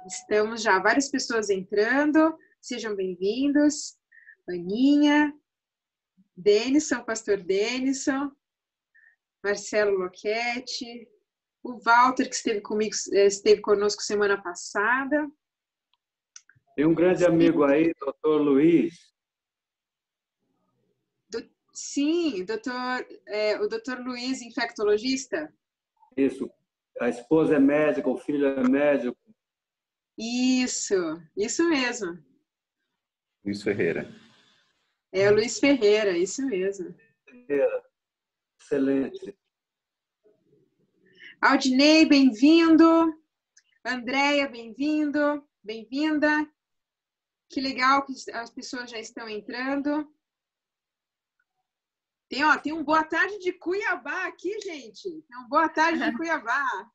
Estamos já, várias pessoas entrando. Sejam bem-vindos. Aninha, Denison, pastor Denison, Marcelo Loquete, o Walter, que esteve comigo, esteve conosco semana passada. Tem um grande amigo aí, doutor Luiz. Sim, o doutor Luiz, infectologista. Isso. A esposa é médica, o filho é médico. Isso mesmo. Luiz Ferreira. É o Luiz Ferreira, isso mesmo. Ferreira. Excelente. Aldinei, bem-vindo. Andréia, bem-vindo. Bem-vinda. Que legal que as pessoas já estão entrando. Tem um boa tarde de Cuiabá aqui, gente. Tem um boa tarde de Cuiabá.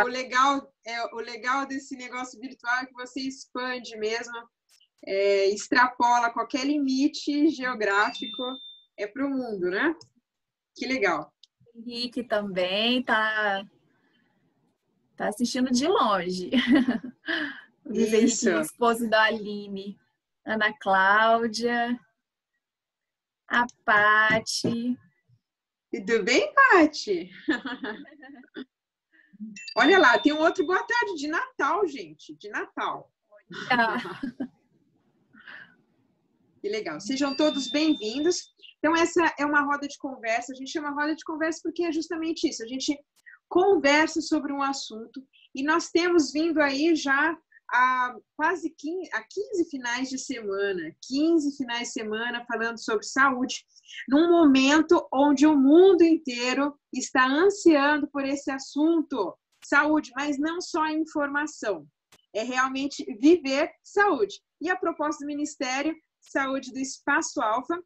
O legal desse negócio virtual é que você expande mesmo, extrapola qualquer limite geográfico para o mundo, né? Que legal. Henrique também tá assistindo de longe. O Luiz Henrique, esposo da Aline. Ana Cláudia. A Pati. Tudo bem, Pati? Olha lá, tem um outro boa tarde de Natal, gente. De Natal. Que legal. Sejam todos bem-vindos. Então, essa é uma roda de conversa. A gente chama roda de conversa porque é justamente isso. A gente conversa sobre um assunto e nós temos vindo aí já há quase 15 finais de semana. 15 finais de semana falando sobre saúde, num momento onde o mundo inteiro está ansiando por esse assunto. Saúde, mas não só a informação. É realmente viver saúde. E a proposta do Ministério Saúde do Espaço Alfa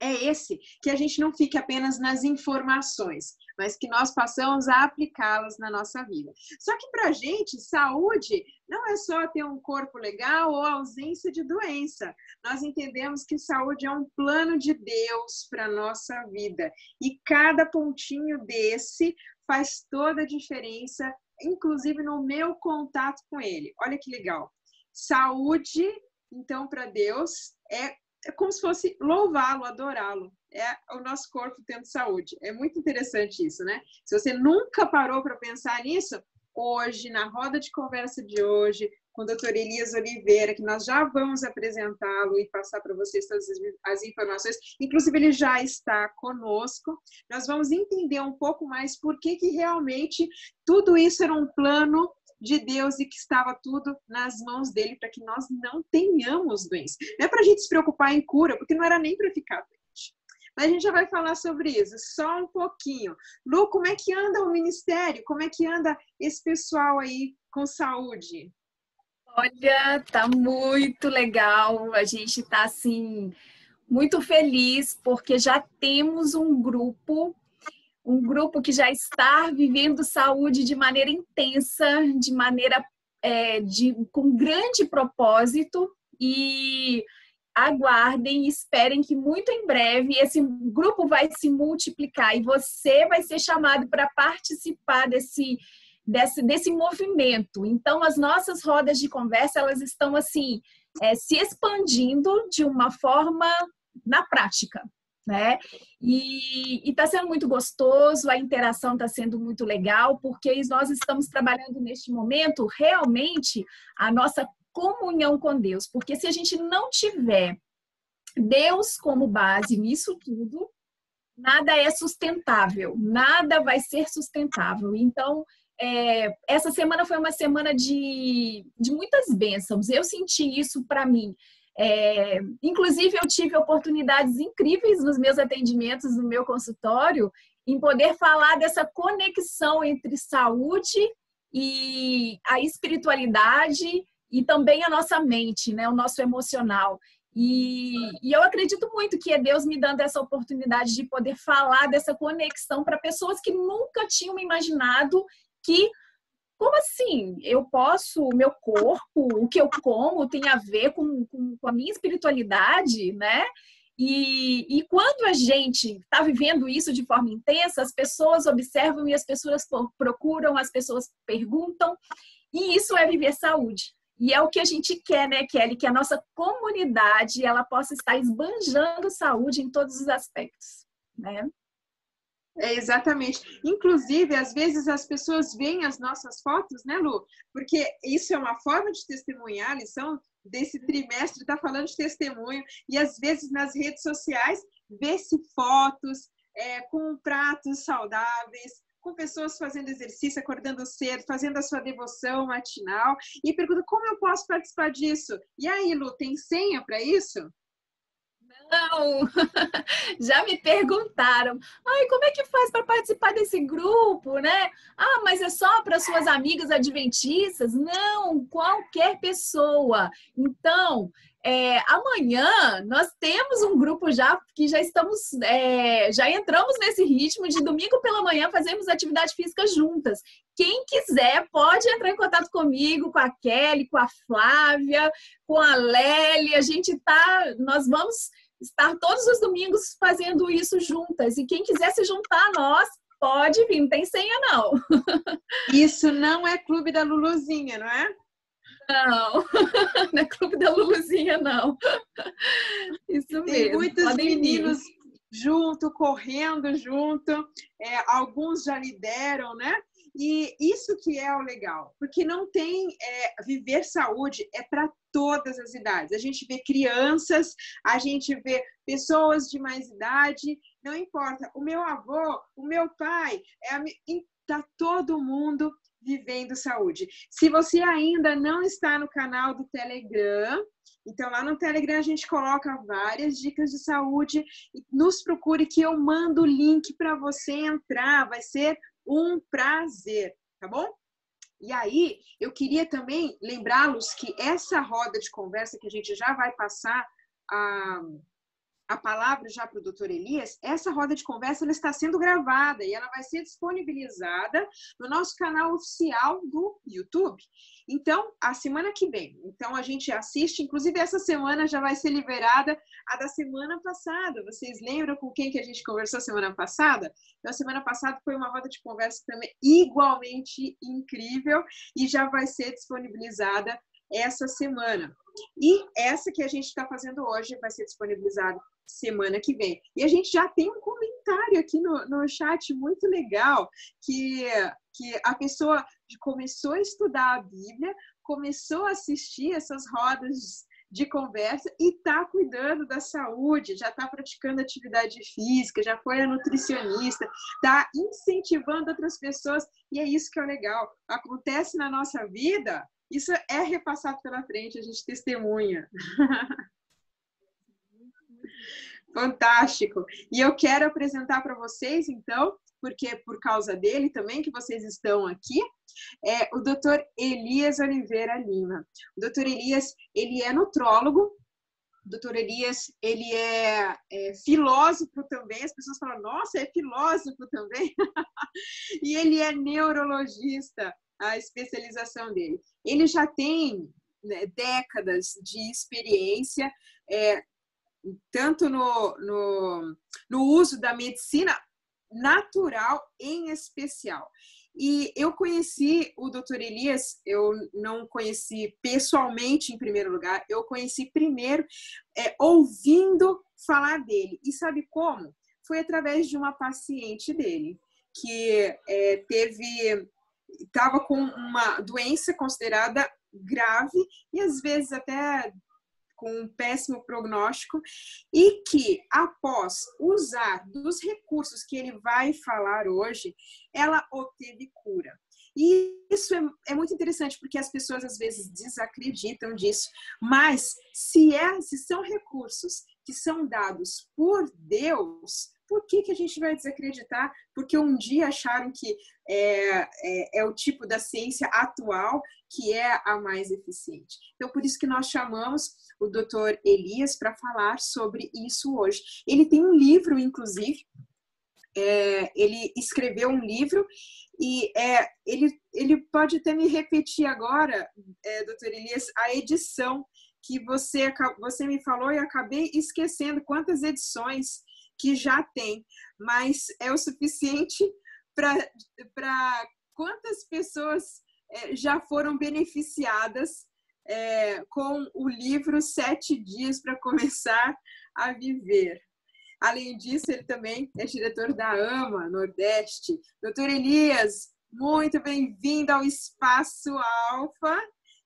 é esse, que a gente não fique apenas nas informações, mas que nós passamos a aplicá-las na nossa vida. Só que para a gente, saúde não é só ter um corpo legal ou ausência de doença. Nós entendemos que saúde é um plano de Deus para a nossa vida. E cada pontinho desse faz toda a diferença, inclusive no meu contato com Ele. Olha que legal. Saúde, então, para Deus, é como se fosse louvá-lo, adorá-lo. É o nosso corpo tendo saúde. É muito interessante isso, né? Se você nunca parou para pensar nisso, hoje, na roda de conversa de hoje, com o Dr. Elias Oliveira, que nós já vamos apresentá-lo e passar para vocês todas as informações, inclusive ele já está conosco, nós vamos entender um pouco mais por que realmente tudo isso era um plano de Deus e que estava tudo nas mãos dele para que nós não tenhamos doença. Não é para a gente se preocupar em cura, porque não era nem para ficar doente. Mas a gente já vai falar sobre isso, só um pouquinho. Lu, como é que anda o ministério? Como é que anda esse pessoal aí com saúde? Olha, tá muito legal. A gente tá, assim, muito feliz porque já temos um grupo que já está vivendo saúde de maneira intensa, de maneira com grande propósito, e aguardem, esperem que muito em breve esse grupo vai se multiplicar e você vai ser chamado para participar desse movimento. Então, as nossas rodas de conversa, elas estão assim, se expandindo de uma forma na prática, né? E está sendo muito gostoso, a interação está sendo muito legal, porque nós estamos trabalhando neste momento realmente a nossa comunhão com Deus, porque se a gente não tiver Deus como base nisso tudo, nada é sustentável, nada vai ser sustentável. Então, essa semana foi uma semana de muitas bênçãos, eu senti isso para mim. Inclusive, eu tive oportunidades incríveis nos meus atendimentos, no meu consultório, em poder falar dessa conexão entre saúde e a espiritualidade e também a nossa mente, né? O nosso emocional. E eu acredito muito que é Deus me dando essa oportunidade de poder falar dessa conexão para pessoas que nunca tinham imaginado que, como assim? O meu corpo, o que eu como tem a ver com a minha espiritualidade, né? E quando a gente está vivendo isso de forma intensa, as pessoas observam e as pessoas procuram, as pessoas perguntam, e isso é viver saúde. E é o que a gente quer, né, Kelly? Que a nossa comunidade ela possa estar esbanjando saúde em todos os aspectos, né? É, exatamente. Inclusive, às vezes as pessoas veem as nossas fotos, né, Lu? Porque isso é uma forma de testemunhar, a lição desse trimestre está falando de testemunho, e às vezes nas redes sociais vê-se fotos com pratos saudáveis, com pessoas fazendo exercício, acordando cedo, fazendo a sua devoção matinal, e pergunta como eu posso participar disso? E aí, Lu, tem senha para isso? Não, já me perguntaram, ai, como é que faz para participar desse grupo, né? Ah, mas é só para suas amigas adventistas? Não, qualquer pessoa. Então, amanhã nós temos um grupo já que já estamos, já entramos nesse ritmo de domingo pela manhã fazemos atividade física juntas. Quem quiser pode entrar em contato comigo, com a Kelly, com a Flávia, com a Lélia. Nós vamos estar todos os domingos fazendo isso juntas. E quem quiser se juntar a nós, pode vir, não tem senha não. Isso não é Clube da Luluzinha, não é? Não, não é Clube da Luluzinha, não. Isso mesmo. Tem muitos podem meninos vir junto, correndo junto, alguns já lideram, né? E isso que é o legal, porque não tem viver saúde é para todas as idades. A gente vê crianças, a gente vê pessoas de mais idade, não importa. O meu avô, o meu pai, tá todo mundo vivendo saúde. Se você ainda não está no canal do Telegram, então lá no Telegram a gente coloca várias dicas de saúde. Nos procure que eu mando o link para você entrar. Vai ser um prazer, tá bom? E aí, eu queria também lembrá-los que essa roda de conversa que a gente já vai passar a palavra já para o Dr. Elias, essa roda de conversa ela está sendo gravada e ela vai ser disponibilizada no nosso canal oficial do YouTube. Então, a semana que vem. Então, a gente assiste, inclusive essa semana já vai ser liberada a da semana passada. Vocês lembram com quem que a gente conversou semana passada? Então, a semana passada foi uma roda de conversa também igualmente incrível e já vai ser disponibilizada essa semana. E essa que a gente está fazendo hoje vai ser disponibilizada semana que vem. E a gente já tem um comentário aqui no chat muito legal, que a pessoa começou a estudar a Bíblia, começou a assistir essas rodas de conversa e está cuidando da saúde, já está praticando atividade física, já foi a nutricionista, está incentivando outras pessoas, e é isso que é legal. Acontece na nossa vida, isso é repassado pela frente, a gente testemunha. Fantástico! E eu quero apresentar para vocês, então, porque é por causa dele também que vocês estão aqui, o Dr. Elias Oliveira Lima. O Dr. Elias, ele é nutrólogo, o Dr. Elias, ele é filósofo também, as pessoas falam, nossa, é filósofo também? E ele é neurologista, a especialização dele. Ele já tem, né, décadas de experiência, tanto no uso da medicina natural em especial. E eu conheci o Dr. Elias, eu não conheci pessoalmente em primeiro lugar, eu conheci primeiro ouvindo falar dele. E sabe como? Foi através de uma paciente dele, que estava com uma doença considerada grave e às vezes até com um péssimo prognóstico, e que após usar dos recursos que ele vai falar hoje, ela obteve cura. E isso é muito interessante, porque as pessoas às vezes desacreditam disso, mas se são recursos que são dados por Deus, por que a gente vai desacreditar? Porque um dia acharam que é o tipo da ciência atual que é a mais eficiente. Então, por isso que nós chamamos o Dr. Elias para falar sobre isso hoje. Ele tem um livro, inclusive, ele escreveu um livro e ele pode até me repetir agora, Dr. Elias, a edição que você me falou e eu acabei esquecendo quantas edições que já tem, mas é o suficiente para quantas pessoas já foram beneficiadas com o livro 7 Dias para Começar a Viver. Além disso, ele também é diretor da AMA Nordeste. Doutor Elias, muito bem-vindo ao Espaço Alfa.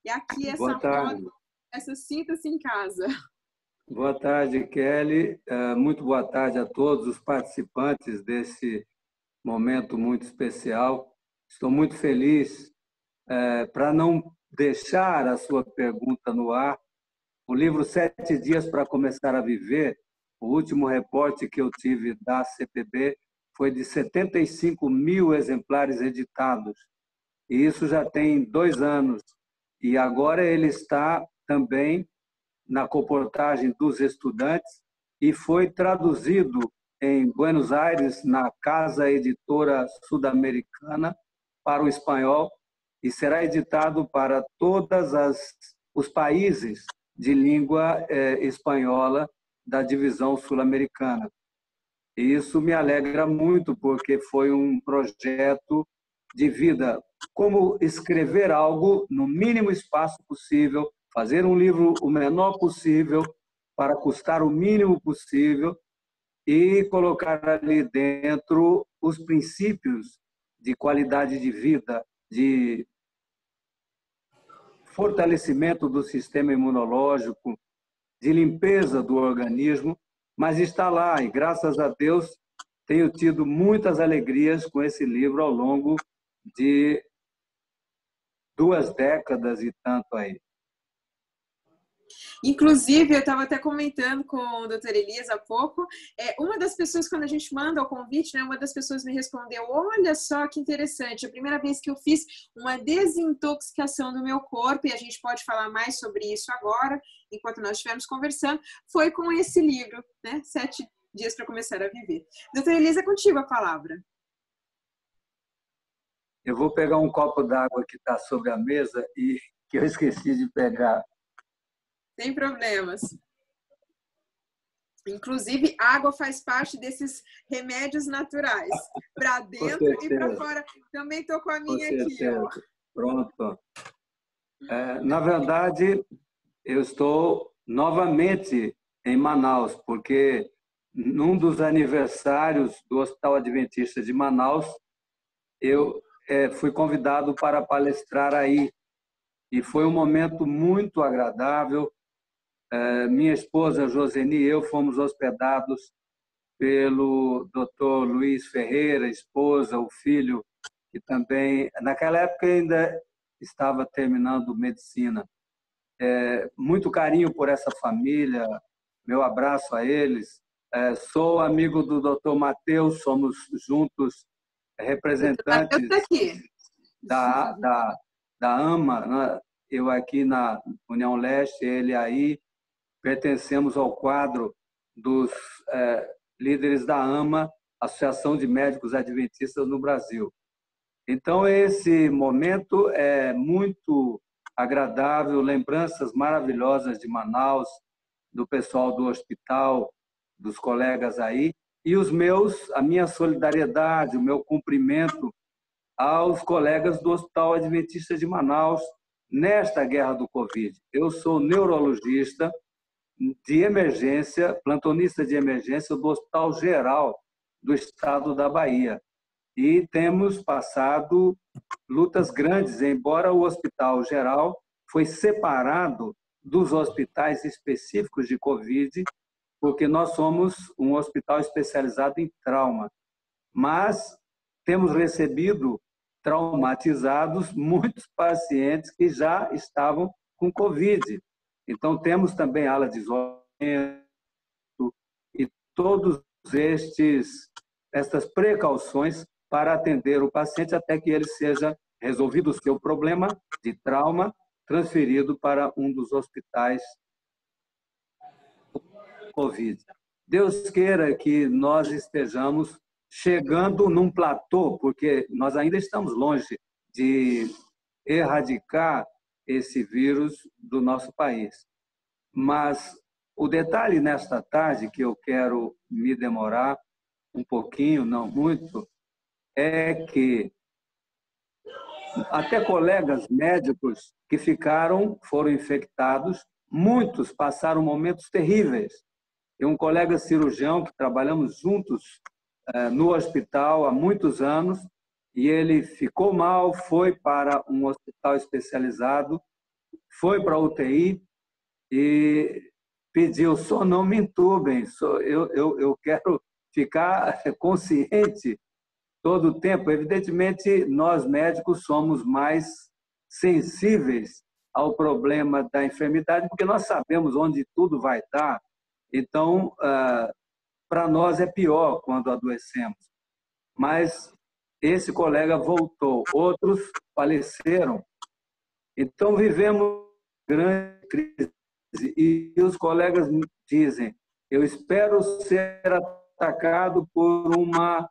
E aqui essa sinta-se em casa. Boa tarde, Kelly. Muito boa tarde a todos os participantes desse momento muito especial. Estou muito feliz. Para não deixar a sua pergunta no ar, o livro 7 Dias para Começar a Viver, o último reporte que eu tive da CPB foi de 75 mil exemplares editados. E isso já tem 2 anos. E agora ele está também na comportagem dos estudantes e foi traduzido em Buenos Aires, na Casa Editora Sudamericana, para o espanhol e será editado para todos os países de língua espanhola da divisão sul-americana. E isso me alegra muito, porque foi um projeto de vida. Como escrever algo no mínimo espaço possível, fazer um livro o menor possível, para custar o mínimo possível e colocar ali dentro os princípios de qualidade de vida, de fortalecimento do sistema imunológico, de limpeza do organismo, mas está lá e, graças a Deus, tenho tido muitas alegrias com esse livro ao longo de 2 décadas e tanto aí. Inclusive, eu estava até comentando com o Dr. Elias há pouco, uma das pessoas, quando a gente manda o convite, né, uma das pessoas me respondeu, olha só que interessante, a primeira vez que eu fiz uma desintoxicação do meu corpo, e a gente pode falar mais sobre isso agora, enquanto nós estivermos conversando, foi com esse livro, né, 7 Dias para Começar a Viver. Dr. Elias, é contigo a palavra. Eu vou pegar um copo d'água que está sobre a mesa e que eu esqueci de pegar. Sem problemas. Inclusive, água faz parte desses remédios naturais. Para dentro e para fora. Também estou com a minha aqui. Ó. Pronto. Na verdade, eu estou novamente em Manaus, porque num dos aniversários do Hospital Adventista de Manaus, eu fui convidado para palestrar aí. E foi um momento muito agradável. Minha esposa, Joseni, e eu fomos hospedados pelo Dr. Luiz Ferreira, esposa, o filho, que também, naquela época, ainda estava terminando medicina. Muito carinho por essa família, meu abraço a eles. Sou amigo do Dr. Matheus, somos juntos representantes da AMA, né? Eu aqui na União Leste, ele aí. Pertencemos ao quadro dos líderes da AMA, Associação de Médicos Adventistas no Brasil. Então, esse momento é muito agradável, lembranças maravilhosas de Manaus, do pessoal do hospital, dos colegas aí, e a minha solidariedade, o meu cumprimento aos colegas do Hospital Adventista de Manaus nesta guerra do Covid. Eu sou neurologista de emergência, plantonista de emergência do Hospital Geral do Estado da Bahia. E temos passado lutas grandes, embora o Hospital Geral foi separado dos hospitais específicos de Covid, porque nós somos um hospital especializado em trauma. Mas temos recebido traumatizados muitos pacientes que já estavam com Covid. Então, temos também ala de isolamento e todas estas precauções para atender o paciente até que ele seja resolvido o seu problema de trauma, transferido para um dos hospitais Covid. Deus queira que nós estejamos chegando num platô, porque nós ainda estamos longe de erradicar esse vírus do nosso país. Mas o detalhe nesta tarde, que eu quero me demorar um pouquinho, não muito, é que até colegas médicos que foram infectados, muitos passaram momentos terríveis. Tem um colega cirurgião que trabalhamos juntos no hospital há muitos anos, e ele ficou mal, foi para um hospital especializado, foi para a UTI e pediu: só não me entubem, eu quero ficar consciente todo o tempo. Evidentemente, nós médicos somos mais sensíveis ao problema da enfermidade, porque nós sabemos onde tudo vai dar. Então, para nós é pior quando adoecemos. Mas esse colega voltou, outros faleceram. Então, vivemos grande crise. E os colegas me dizem: eu espero ser atacado por uma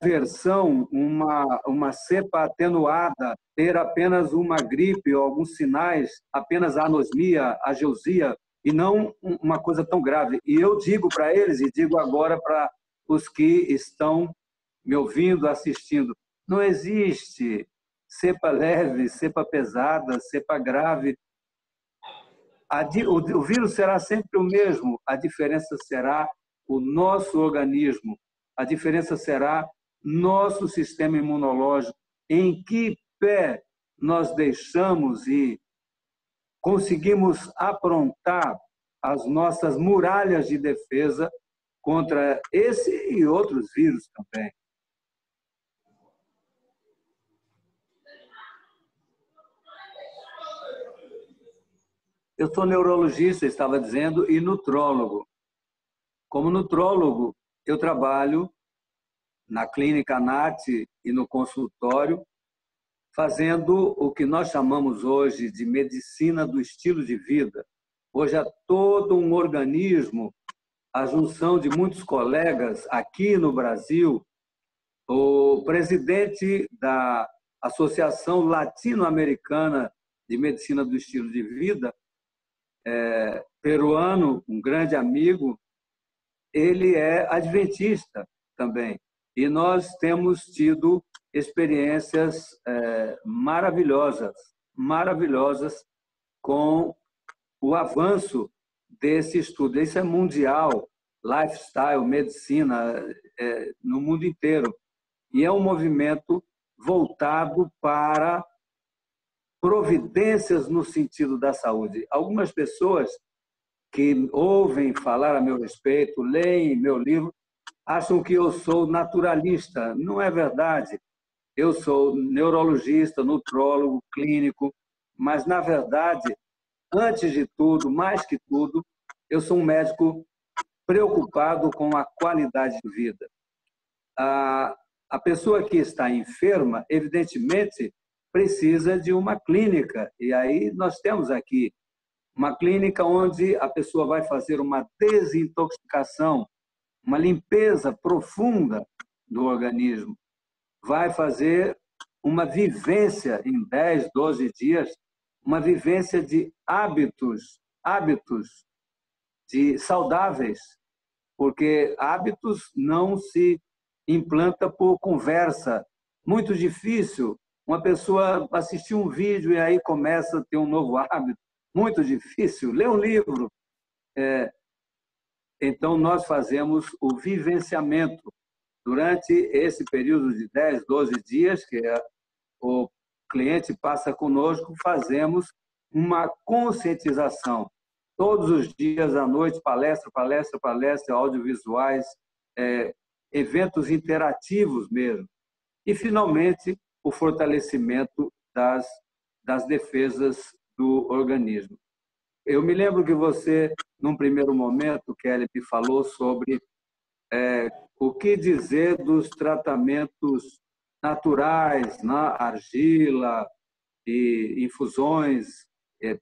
versão, uma cepa atenuada, ter apenas uma gripe ou alguns sinais, apenas anosmia, ageusia, e não uma coisa tão grave. E eu digo para eles, e digo agora para os que estão me ouvindo, assistindo: não existe cepa leve, cepa pesada, cepa grave. O vírus será sempre o mesmo, a diferença será o nosso organismo, a diferença será nosso sistema imunológico, em que pé nós deixamos e conseguimos aprontar as nossas muralhas de defesa contra esse e outros vírus também. Eu sou neurologista, estava dizendo, e nutrólogo. Como nutrólogo, eu trabalho na clínica NAT e no consultório, fazendo o que nós chamamos hoje de medicina do estilo de vida. Hoje é todo um organismo, a junção de muitos colegas aqui no Brasil. O presidente da Associação Latino-Americana de Medicina do Estilo de Vida, peruano, um grande amigo, ele é adventista também. E nós temos tido experiências maravilhosas com o avanço desse estudo. Isso é mundial, lifestyle, medicina, no mundo inteiro. E é um movimento voltado para providências no sentido da saúde. Algumas pessoas que ouvem falar a meu respeito, leem meu livro, acham que eu sou naturalista. Não é verdade. Eu sou neurologista, nutrólogo, clínico, mas, na verdade, antes de tudo, mais que tudo, eu sou um médico preocupado com a qualidade de vida. A pessoa que está enferma, evidentemente, precisa de uma clínica. E aí nós temos aqui uma clínica onde a pessoa vai fazer uma desintoxicação, uma limpeza profunda do organismo. Vai fazer uma vivência em 10, 12 dias, uma vivência de hábitos de saudáveis, porque hábitos não se implanta por conversa. Muito difícil uma pessoa assistir um vídeo e aí começa a ter um novo hábito. Muito difícil. Ler um livro. Então, nós fazemos o vivenciamento durante esse período de 10, 12 dias, que o cliente passa conosco, fazemos uma conscientização. Todos os dias, à noite, palestra, audiovisuais, eventos interativos mesmo. E, finalmente, o fortalecimento das defesas do organismo. Eu me lembro que você, num primeiro momento, Kelly, me falou sobre o que dizer dos tratamentos naturais, na argila, e infusões,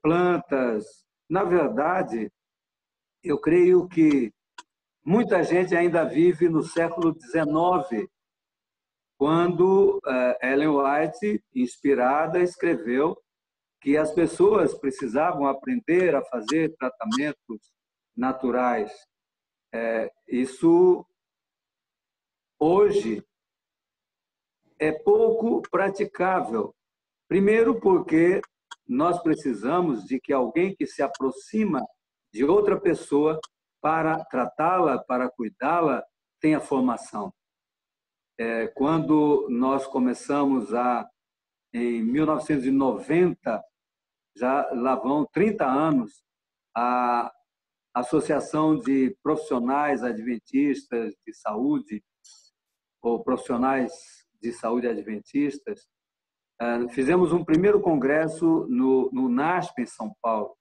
plantas. Na verdade, eu creio que muita gente ainda vive no século XIX, quando Ellen White, inspirada, escreveu que as pessoas precisavam aprender a fazer tratamentos naturais. Isso, hoje, é pouco praticável. Primeiro, porque nós precisamos de que alguém que se aproxima de outra pessoa para tratá-la, para cuidá-la, tenha formação. Quando nós começamos em 1990, já lá vão 30 anos, a Associação de Profissionais Adventistas de Saúde, ou Profissionais de Saúde Adventistas, fizemos um primeiro congresso no NASP, em São Paulo.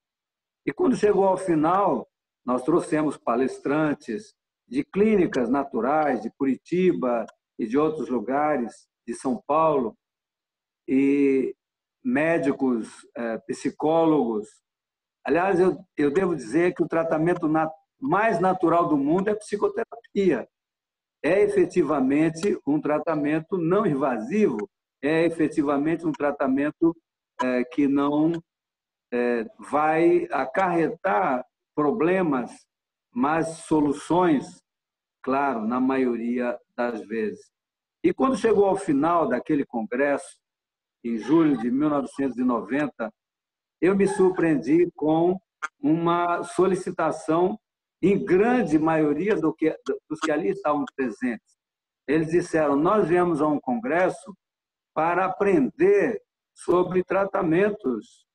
E quando chegou ao final, nós trouxemos palestrantes de clínicas naturais, de Curitiba e de outros lugares, de São Paulo, e médicos, psicólogos. Aliás, eu devo dizer que o tratamento mais natural do mundo é a psicoterapia. É efetivamente um tratamento não invasivo, é efetivamente um tratamento que não vai acarretar problemas, mas soluções, claro, na maioria das vezes. E quando chegou ao final daquele congresso, em julho de 1990, eu me surpreendi com uma solicitação, em grande maioria dos que ali estavam presentes. Eles disseram: nós viemos a um congresso para aprender sobre tratamentos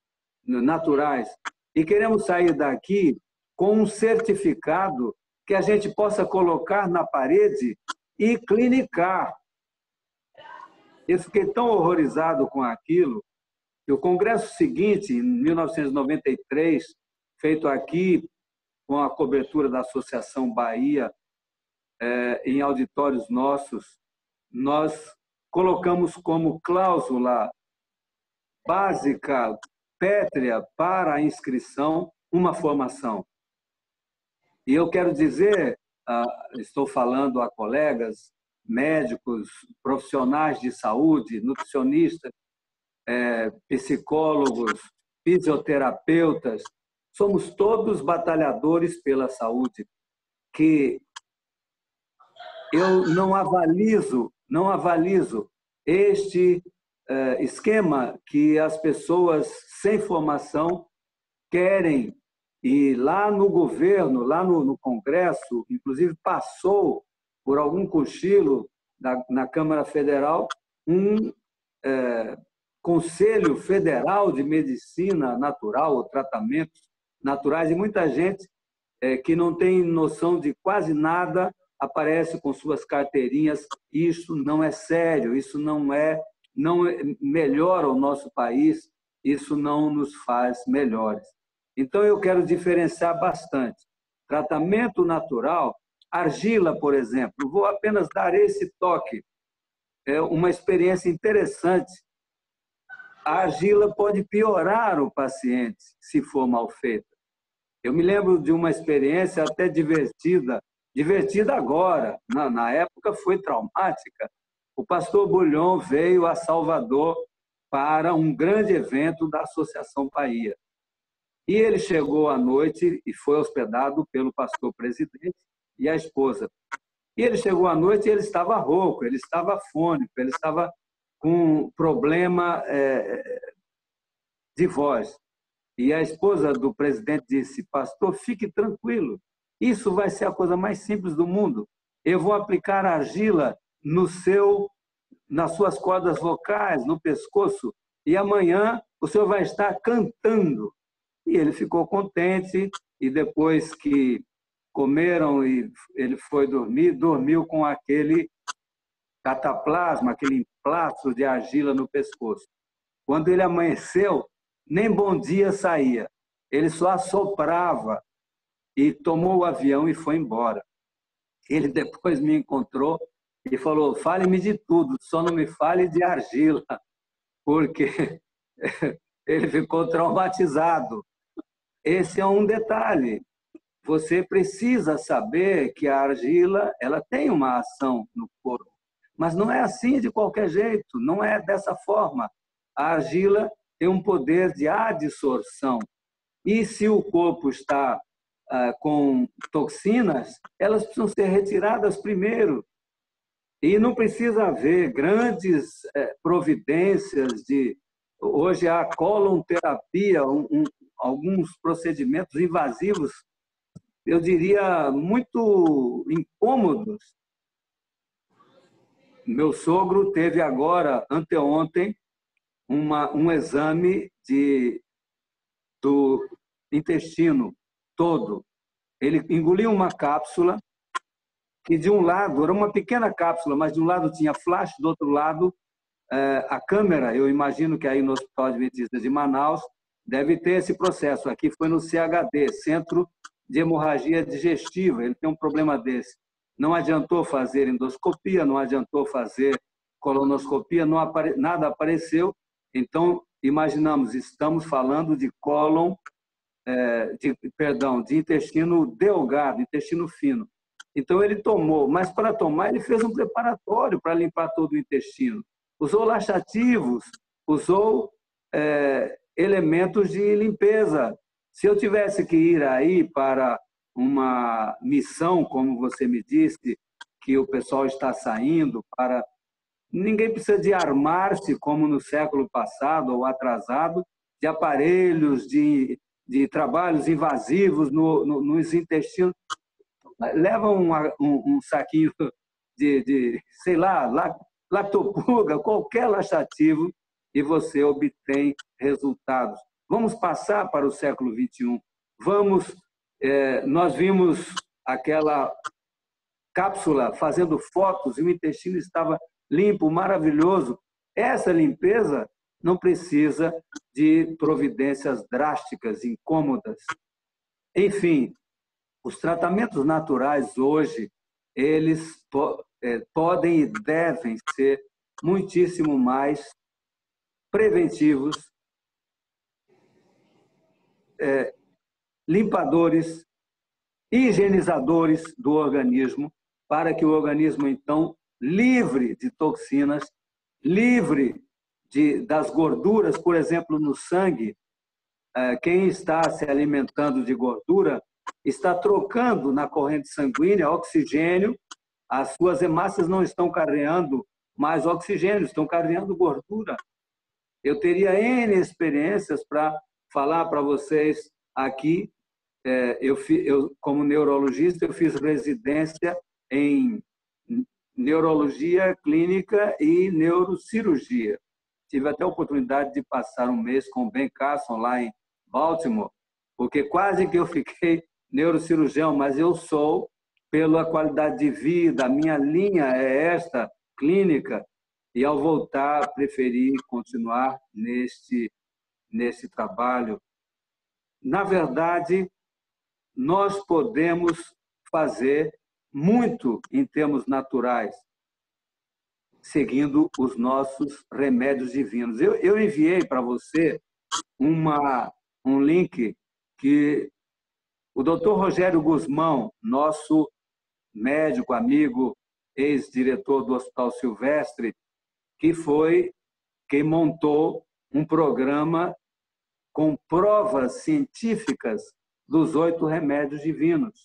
naturais e queremos sair daqui com um certificado que a gente possa colocar na parede e clinicar. Eu fiquei tão horrorizado com aquilo que o congresso seguinte, em 1993, feito aqui com a cobertura da Associação Bahia, em auditórios nossos, nós colocamos como cláusula básica, pétrea, para a inscrição, uma formação. E eu quero dizer, estou falando a colegas, médicos, profissionais de saúde, nutricionistas, psicólogos, fisioterapeutas, somos todos batalhadores pela saúde, que eu não avalizo este esquema que as pessoas sem formação querem. E lá no governo, lá no Congresso, inclusive passou por algum cochilo na Câmara Federal um Conselho Federal de Medicina Natural, ou tratamentos naturais, e muita gente que não tem noção de quase nada aparece com suas carteirinhas. Isso não é sério, isso não melhora o nosso país, isso não nos faz melhores. Então, eu quero diferenciar bastante. Tratamento natural, argila, por exemplo, vou apenas dar esse toque. É uma experiência interessante. A argila pode piorar o paciente se for mal feita. Eu me lembro de uma experiência até divertida agora, na época foi traumática. O pastor Bulhon veio a Salvador para um grande evento da Associação Bahia. E ele chegou à noite e foi hospedado pelo pastor presidente e a esposa. E ele chegou à noite e ele estava rouco, ele estava afônico, ele estava com problema de voz. E a esposa do presidente disse: pastor, fique tranquilo, isso vai ser a coisa mais simples do mundo. Eu vou aplicar argila nas suas cordas vocais, no pescoço, e amanhã o senhor vai estar cantando. E ele ficou contente, e depois que comeram e ele foi dormir, dormiu com aquele cataplasma, aquele emplasto de argila no pescoço. Quando ele amanheceu, nem bom dia saía. Ele só assoprava e tomou o avião e foi embora. Ele depois me encontrou e falou: fale-me de tudo, só não me fale de argila, porque ele ficou traumatizado. Esse é um detalhe. Você precisa saber que a argila ela tem uma ação no corpo, mas não é assim de qualquer jeito, não é dessa forma. A argila têm um poder de adsorção. E se o corpo está com toxinas, elas precisam ser retiradas primeiro. E não precisa haver grandes providências de... Hoje há colonterapia, alguns procedimentos invasivos, eu diria, muito incômodos. Meu sogro teve agora, anteontem, um exame do intestino todo. Ele engoliu uma cápsula que de um lado, era uma pequena cápsula, mas de um lado tinha flash, do outro lado a câmera. Eu imagino que aí no Hospital Adventista de Manaus deve ter esse processo. Aqui foi no CHD, Centro de Hemorragia Digestiva. Ele tem um problema desse. Não adiantou fazer endoscopia, não adiantou fazer colonoscopia, nada apareceu. Então, imaginamos, estamos falando de de intestino delgado, intestino fino. Então, ele tomou, mas para tomar, ele fez um preparatório para limpar todo o intestino. Usou laxativos, usou elementos de limpeza. Se eu tivesse que ir aí para uma missão, como você me disse, que o pessoal está saindo para... Ninguém precisa de armar-se, como no século passado ou atrasado, de aparelhos, de trabalhos invasivos nos intestinos. Leva um saquinho sei lá, lactopurga, qualquer laxativo, e você obtém resultados. Vamos passar para o século XXI. Nós vimos aquela cápsula fazendo fotos e o intestino estava limpo, maravilhoso. Essa limpeza não precisa de providências drásticas, incômodas. Enfim, os tratamentos naturais hoje, eles podem e devem ser muitíssimo mais preventivos, limpadores, higienizadores do organismo, para que o organismo, então, livre de toxinas, livre das gorduras, por exemplo, no sangue. Quem está se alimentando de gordura está trocando na corrente sanguínea oxigênio. As suas hemácias não estão carregando mais oxigênio, estão carregando gordura. Eu teria N experiências para falar para vocês aqui. Eu, como neurologista, eu fiz residência em neurologia clínica e neurocirurgia. Tive até a oportunidade de passar um mês com o Ben Carson lá em Baltimore, porque quase que eu fiquei neurocirurgião, mas eu sou, pela qualidade de vida, a minha linha é esta, clínica, e ao voltar preferi continuar nesse trabalho. Na verdade, nós podemos fazer muito em termos naturais, seguindo os nossos remédios divinos. Eu enviei para você um link que o Dr. Rogério Guzmão, nosso médico, amigo, ex-diretor do Hospital Silvestre, que foi quem montou um programa com provas científicas dos 8 remédios divinos.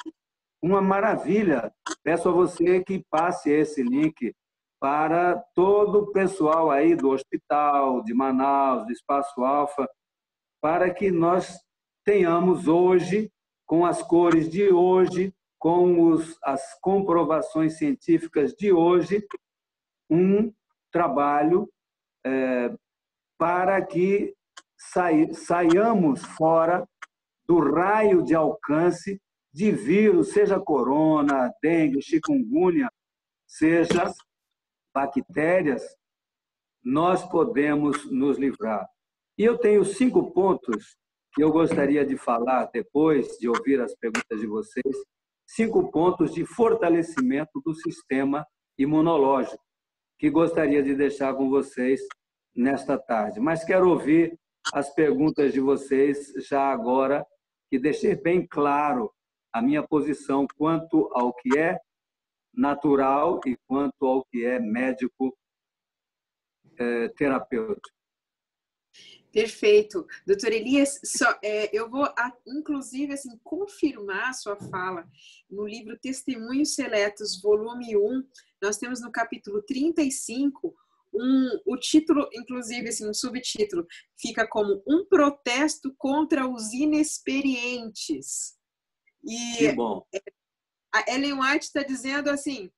Uma maravilha. Peço a você que passe esse link para todo o pessoal aí do hospital, de Manaus, do Espaço Alfa, para que nós tenhamos hoje, com as cores de hoje, com as comprovações científicas de hoje, um trabalho para que saiamos fora do raio de alcance de vírus, seja corona, dengue, chikungunya, seja bactérias, nós podemos nos livrar. E eu tenho 5 pontos que eu gostaria de falar depois de ouvir as perguntas de vocês, 5 pontos de fortalecimento do sistema imunológico, que gostaria de deixar com vocês nesta tarde. Mas quero ouvir as perguntas de vocês já agora, e deixei bem claro a minha posição quanto ao que é natural e quanto ao que é médico terapêutico. Perfeito. Doutor Elias, eu vou, inclusive, assim, confirmar a sua fala no livro Testemunhos Seletos, volume 1. Nós temos no capítulo 35, o título, inclusive, assim, um subtítulo, fica como Um Protesto contra os Inexperientes. E Que bom. a Ellen White está dizendo assim,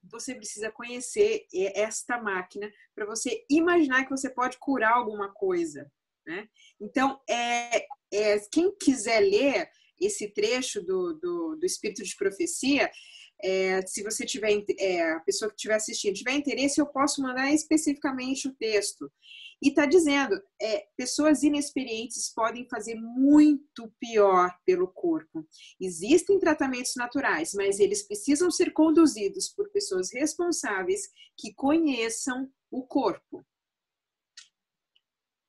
você precisa conhecer esta máquina para você imaginar que você pode curar alguma coisa, né? Então, quem quiser ler esse trecho do Espírito de Profecia, se você tiver, a pessoa que estiver assistindo tiver interesse, eu posso mandar especificamente o texto. E está dizendo, pessoas inexperientes podem fazer muito pior pelo corpo. Existem tratamentos naturais, mas eles precisam ser conduzidos por pessoas responsáveis que conheçam o corpo.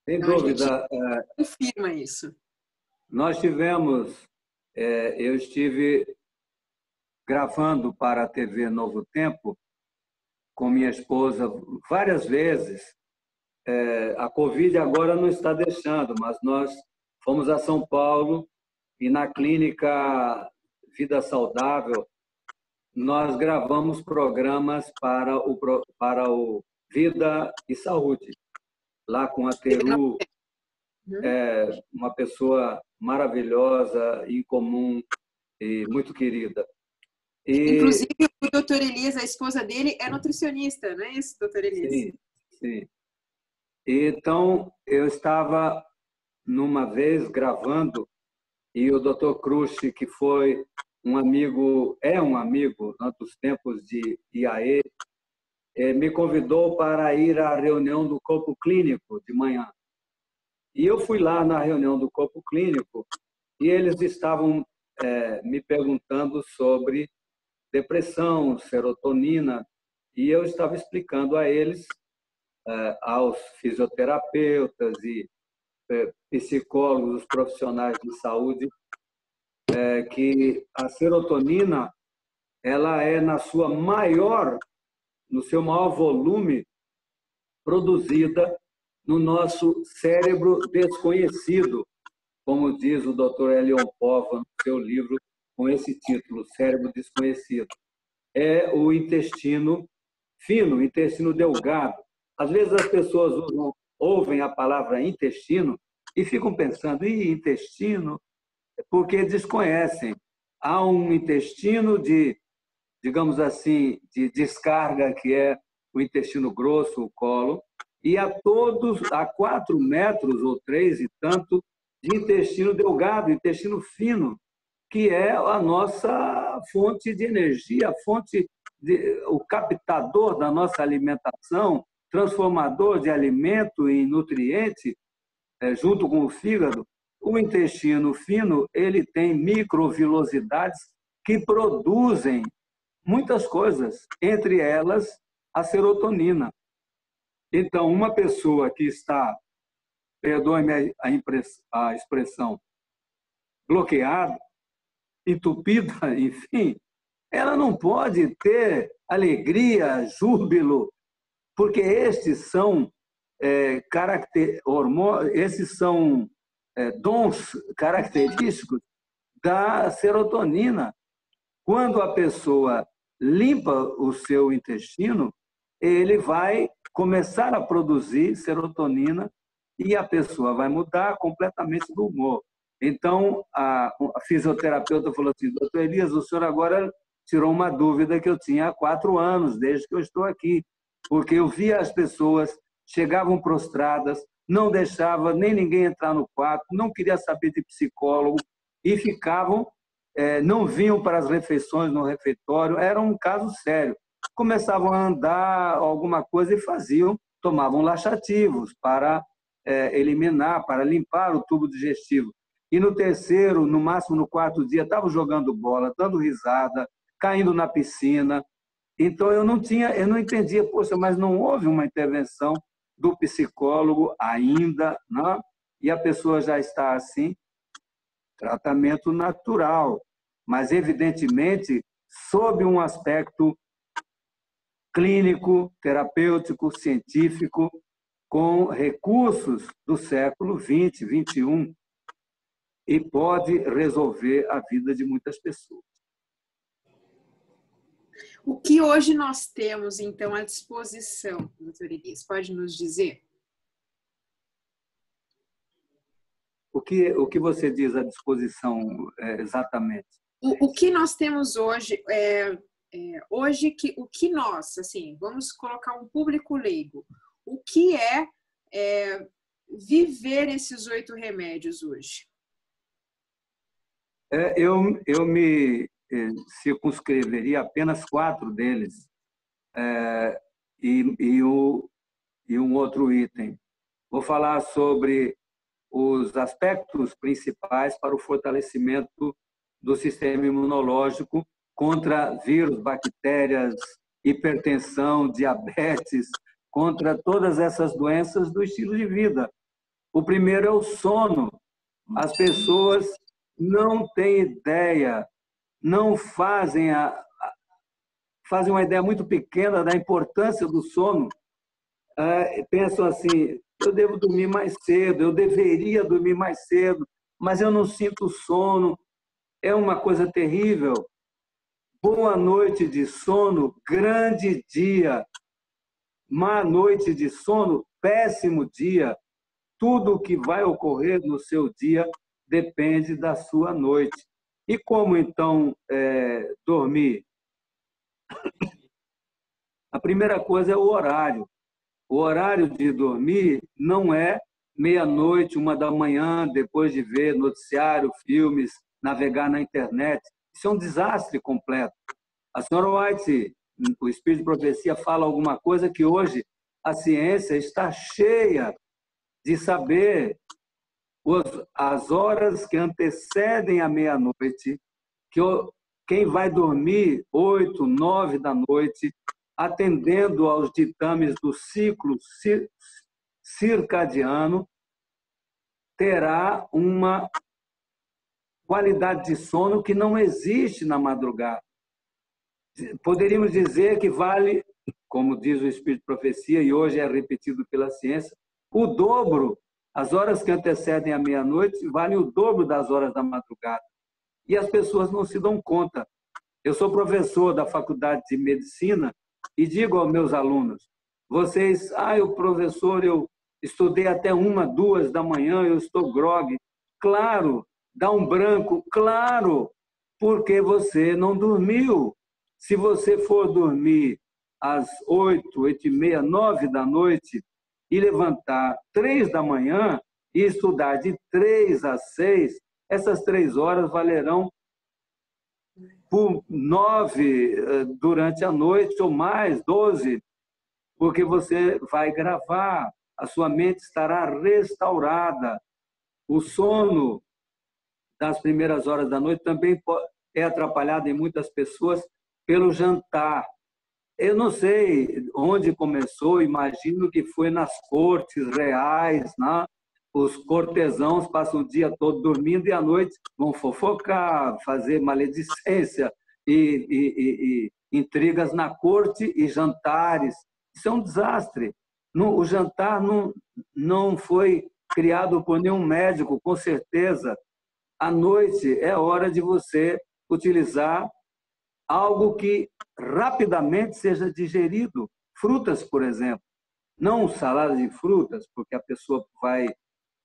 Sem Então, dúvida. a gente confirma isso. Nós tivemos, eu estive gravando para a TV Novo Tempo com minha esposa várias vezes. A Covid agora não está deixando, mas nós fomos a São Paulo e na clínica Vida Saudável nós gravamos programas para o Vida e Saúde, lá com a Teru, uma pessoa maravilhosa, incomum e muito querida. Inclusive, o doutor Elias, a esposa dele, é nutricionista, não é isso, doutor Elias? Sim, sim. Então, eu estava, numa vez, gravando, e o Dr. Cruz, que foi um amigo, é um amigo dos tempos de IAE, me convidou para ir à reunião do corpo clínico de manhã. E eu fui lá na reunião do corpo clínico e eles estavam me perguntando sobre depressão, serotonina, e eu estava explicando a eles, aos fisioterapeutas e psicólogos, profissionais de saúde, que a serotonina ela é no seu maior volume, produzida no nosso cérebro desconhecido, como diz o Dr. Elion Pova no seu livro com esse título, Cérebro Desconhecido. É o intestino fino, o intestino delgado. Às vezes as pessoas ouvem a palavra intestino e ficam pensando, intestino? Porque desconhecem. Há um intestino digamos assim, de descarga, que é o intestino grosso, o colo, e há 4 metros ou 3 e tanto de intestino delgado, intestino fino, que é a nossa fonte de energia, o captador da nossa alimentação, transformador de alimento em nutriente, junto com o fígado. O intestino fino ele tem microvilosidades que produzem muitas coisas, entre elas a serotonina. Então, uma pessoa que está, perdoe-me a expressão, bloqueada, entupida, enfim, ela não pode ter alegria, júbilo, porque estes são dons característicos da serotonina. Quando a pessoa limpa o seu intestino, ele vai começar a produzir serotonina e a pessoa vai mudar completamente do humor. Então, a fisioterapeuta falou assim, doutor Elias, o senhor agora tirou uma dúvida que eu tinha há 4 anos, desde que eu estou aqui, porque eu via as pessoas, chegavam prostradas, não deixava nem ninguém entrar no quarto, não queria saber de psicólogo e ficavam, não vinham para as refeições no refeitório, era um caso sério. Começavam a andar alguma coisa e tomavam laxativos para eliminar, para limpar o tubo digestivo. E no 3º, no máximo no 4º dia, estavam jogando bola, dando risada, caindo na piscina. Então eu não entendia, poxa, mas não houve uma intervenção do psicólogo ainda, não? E a pessoa já está assim, tratamento natural, mas evidentemente sob um aspecto clínico, terapêutico, científico, com recursos do século XX, XXI, e pode resolver a vida de muitas pessoas. O que hoje nós temos, então, à disposição, doutor Elias? Pode nos dizer? O que você diz à disposição exatamente? O que nós temos hoje, o que nós, assim, vamos colocar um público leigo, o que viver esses 8 remédios hoje? Eu me circunscreveria apenas 4 deles e um outro item. Vou falar sobre os aspectos principais para o fortalecimento do sistema imunológico contra vírus, bactérias, hipertensão, diabetes, contra todas essas doenças do estilo de vida. O primeiro é o sono. As pessoas não têm ideia, não fazem uma ideia muito pequena da importância do sono. Pensam assim, eu devo dormir mais cedo, eu deveria dormir mais cedo, mas eu não sinto sono. É uma coisa terrível. Boa noite de sono, grande dia. Má noite de sono, péssimo dia. Tudo o que vai ocorrer no seu dia depende da sua noite. E como, então, dormir? A primeira coisa é o horário. O horário de dormir não é meia-noite, 1 da manhã, depois de ver noticiário, filmes, navegar na internet. Isso é um desastre completo. A senhora White, o Espírito de Profecia, fala alguma coisa que hoje a ciência está cheia de saber as horas que antecedem a meia-noite, que quem vai dormir 8, 9 da noite, atendendo aos ditames do ciclo circadiano, terá uma qualidade de sono que não existe na madrugada. Poderíamos dizer que vale, como diz o Espírito de Profecia, e hoje é repetido pela ciência, o dobro. As horas que antecedem a meia-noite valem o dobro das horas da madrugada. E as pessoas não se dão conta. Eu sou professor da Faculdade de Medicina e digo aos meus alunos, vocês, professor, eu estudei até 1, 2 da manhã, eu estou grogue. Claro, dá um branco, claro, porque você não dormiu. Se você for dormir às 8, 8h30, 9 da noite e levantar 3 da manhã e estudar de 3 às 6, essas 3 horas valerão por 9 durante a noite ou mais, 12, porque você vai gravar, a sua mente estará restaurada. O sono das primeiras horas da noite também é atrapalhado em muitas pessoas pelo jantar. Eu não sei onde começou, imagino que foi nas cortes reais, né? Os cortesãos passam o dia todo dormindo e à noite vão fofocar, fazer maledicência e intrigas na corte e jantares. Isso é um desastre. O jantar não foi criado por nenhum médico, com certeza. À noite é hora de você utilizar algo que rapidamente seja digerido. Frutas, por exemplo. Não salada de frutas, porque a pessoa vai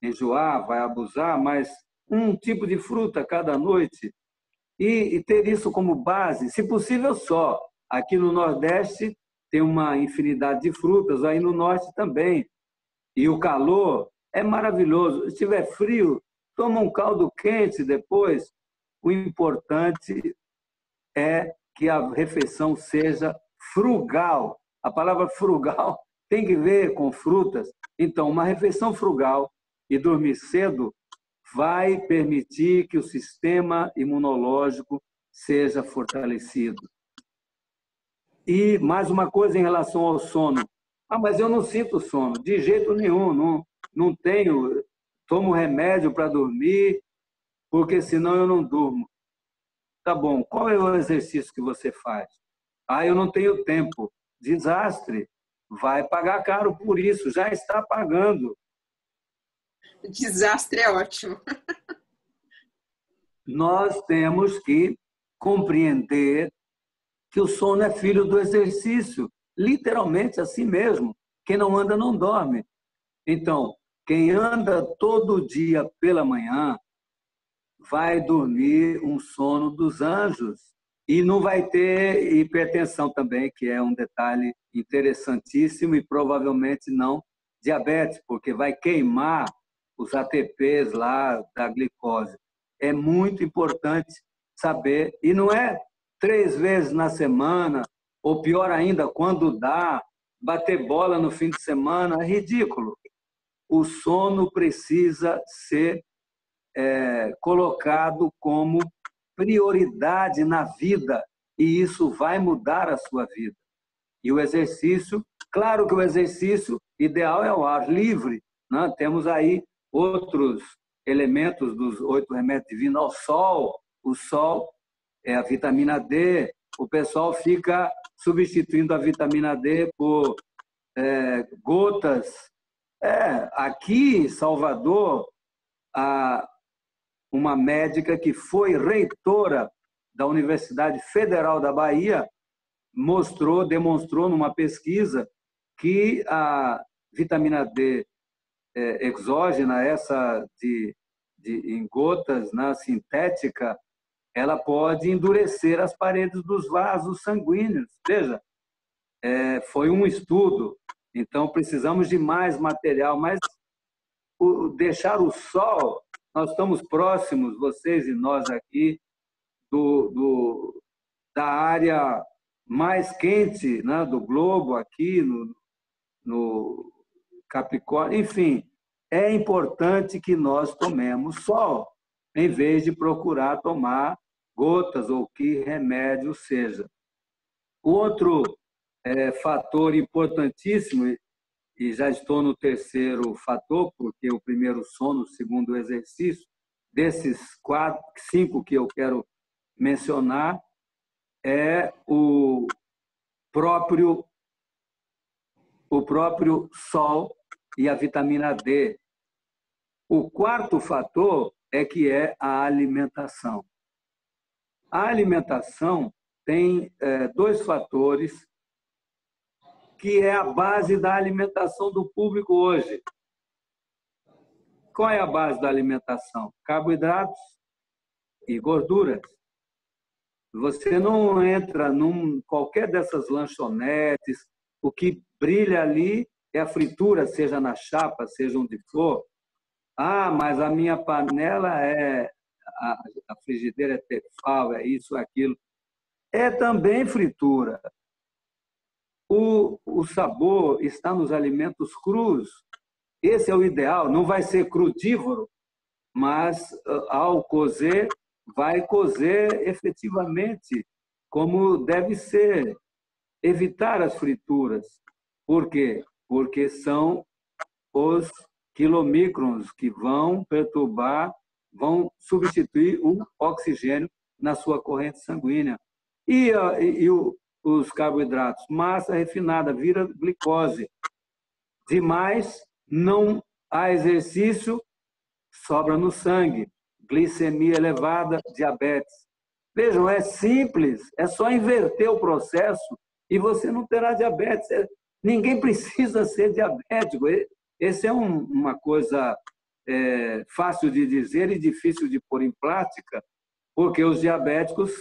enjoar, vai abusar, mas um tipo de fruta cada noite. E ter isso como base, se possível só. Aqui no Nordeste tem uma infinidade de frutas, aí no Norte também. E o calor é maravilhoso. Se tiver frio, toma um caldo quente depois. O importante é que a refeição seja frugal. A palavra frugal tem que ver com frutas. Então, uma refeição frugal e dormir cedo vai permitir que o sistema imunológico seja fortalecido. E mais uma coisa em relação ao sono. Mas eu não sinto sono. De jeito nenhum. Não tenho. Tomo remédio para dormir, porque senão eu não durmo. Tá bom, qual é o exercício que você faz? Eu não tenho tempo. Desastre. vai pagar caro por isso, já está pagando. Desastre é ótimo. Nós temos que compreender que o sono é filho do exercício, literalmente assim mesmo. Quem não anda não dorme. Então, quem anda todo dia pela manhã vai dormir um sono dos anjos e não vai ter hipertensão também, que é um detalhe interessantíssimo, e provavelmente não diabetes, porque vai queimar os ATPs lá da glicose. É muito importante saber, e não é 3 vezes na semana, ou pior ainda, quando dá, bater bola no fim de semana, é ridículo. O sono precisa ser colocado como prioridade na vida, e isso vai mudar a sua vida. E o exercício, claro que o exercício ideal é o ar livre, né? Temos aí outros elementos dos 8 remédios divinos, ao sol. O sol é a vitamina D. O pessoal fica substituindo a vitamina D por gotas. Aqui em Salvador, uma médica que foi reitora da Universidade Federal da Bahia demonstrou numa pesquisa que a vitamina D exógena, essa em gotas, né, sintética, ela pode endurecer as paredes dos vasos sanguíneos. Veja, foi um estudo. Então, precisamos de mais material, mas deixar o sol, nós estamos próximos, vocês e nós aqui, da área mais quente, né, do globo, aqui no Capricórnio. Enfim, é importante que nós tomemos sol, em vez de procurar tomar gotas ou que remédio seja. Outro fator importantíssimo, e já estou no terceiro fator, porque o primeiro sono, o segundo exercício, desses 5 que eu quero mencionar, é o próprio sol e a vitamina D. O quarto fator é a alimentação. A alimentação tem 2 fatores que é a base da alimentação do público hoje. Qual é a base da alimentação? Carboidratos e gorduras. Você não entra qualquer dessas lanchonetes, o que brilha ali é a fritura, seja na chapa, seja onde for. Mas a minha panela a frigideira é Tefal, é isso, aquilo. É também fritura. O sabor está nos alimentos crus. Esse é o ideal. Não vai ser crudívoro, mas ao cozer, vai cozer efetivamente como deve ser. Evitar as frituras. Por quê? Porque são os quilomicrons que vão perturbar, vão substituir o oxigênio na sua corrente sanguínea. E os carboidratos, massa refinada, vira glicose. Demais, não há exercício, sobra no sangue. Glicemia elevada, diabetes. Vejam, é simples, é só inverter o processo e você não terá diabetes. Ninguém precisa ser diabético. Essa é uma coisa fácil de dizer e difícil de pôr em prática, porque os diabéticos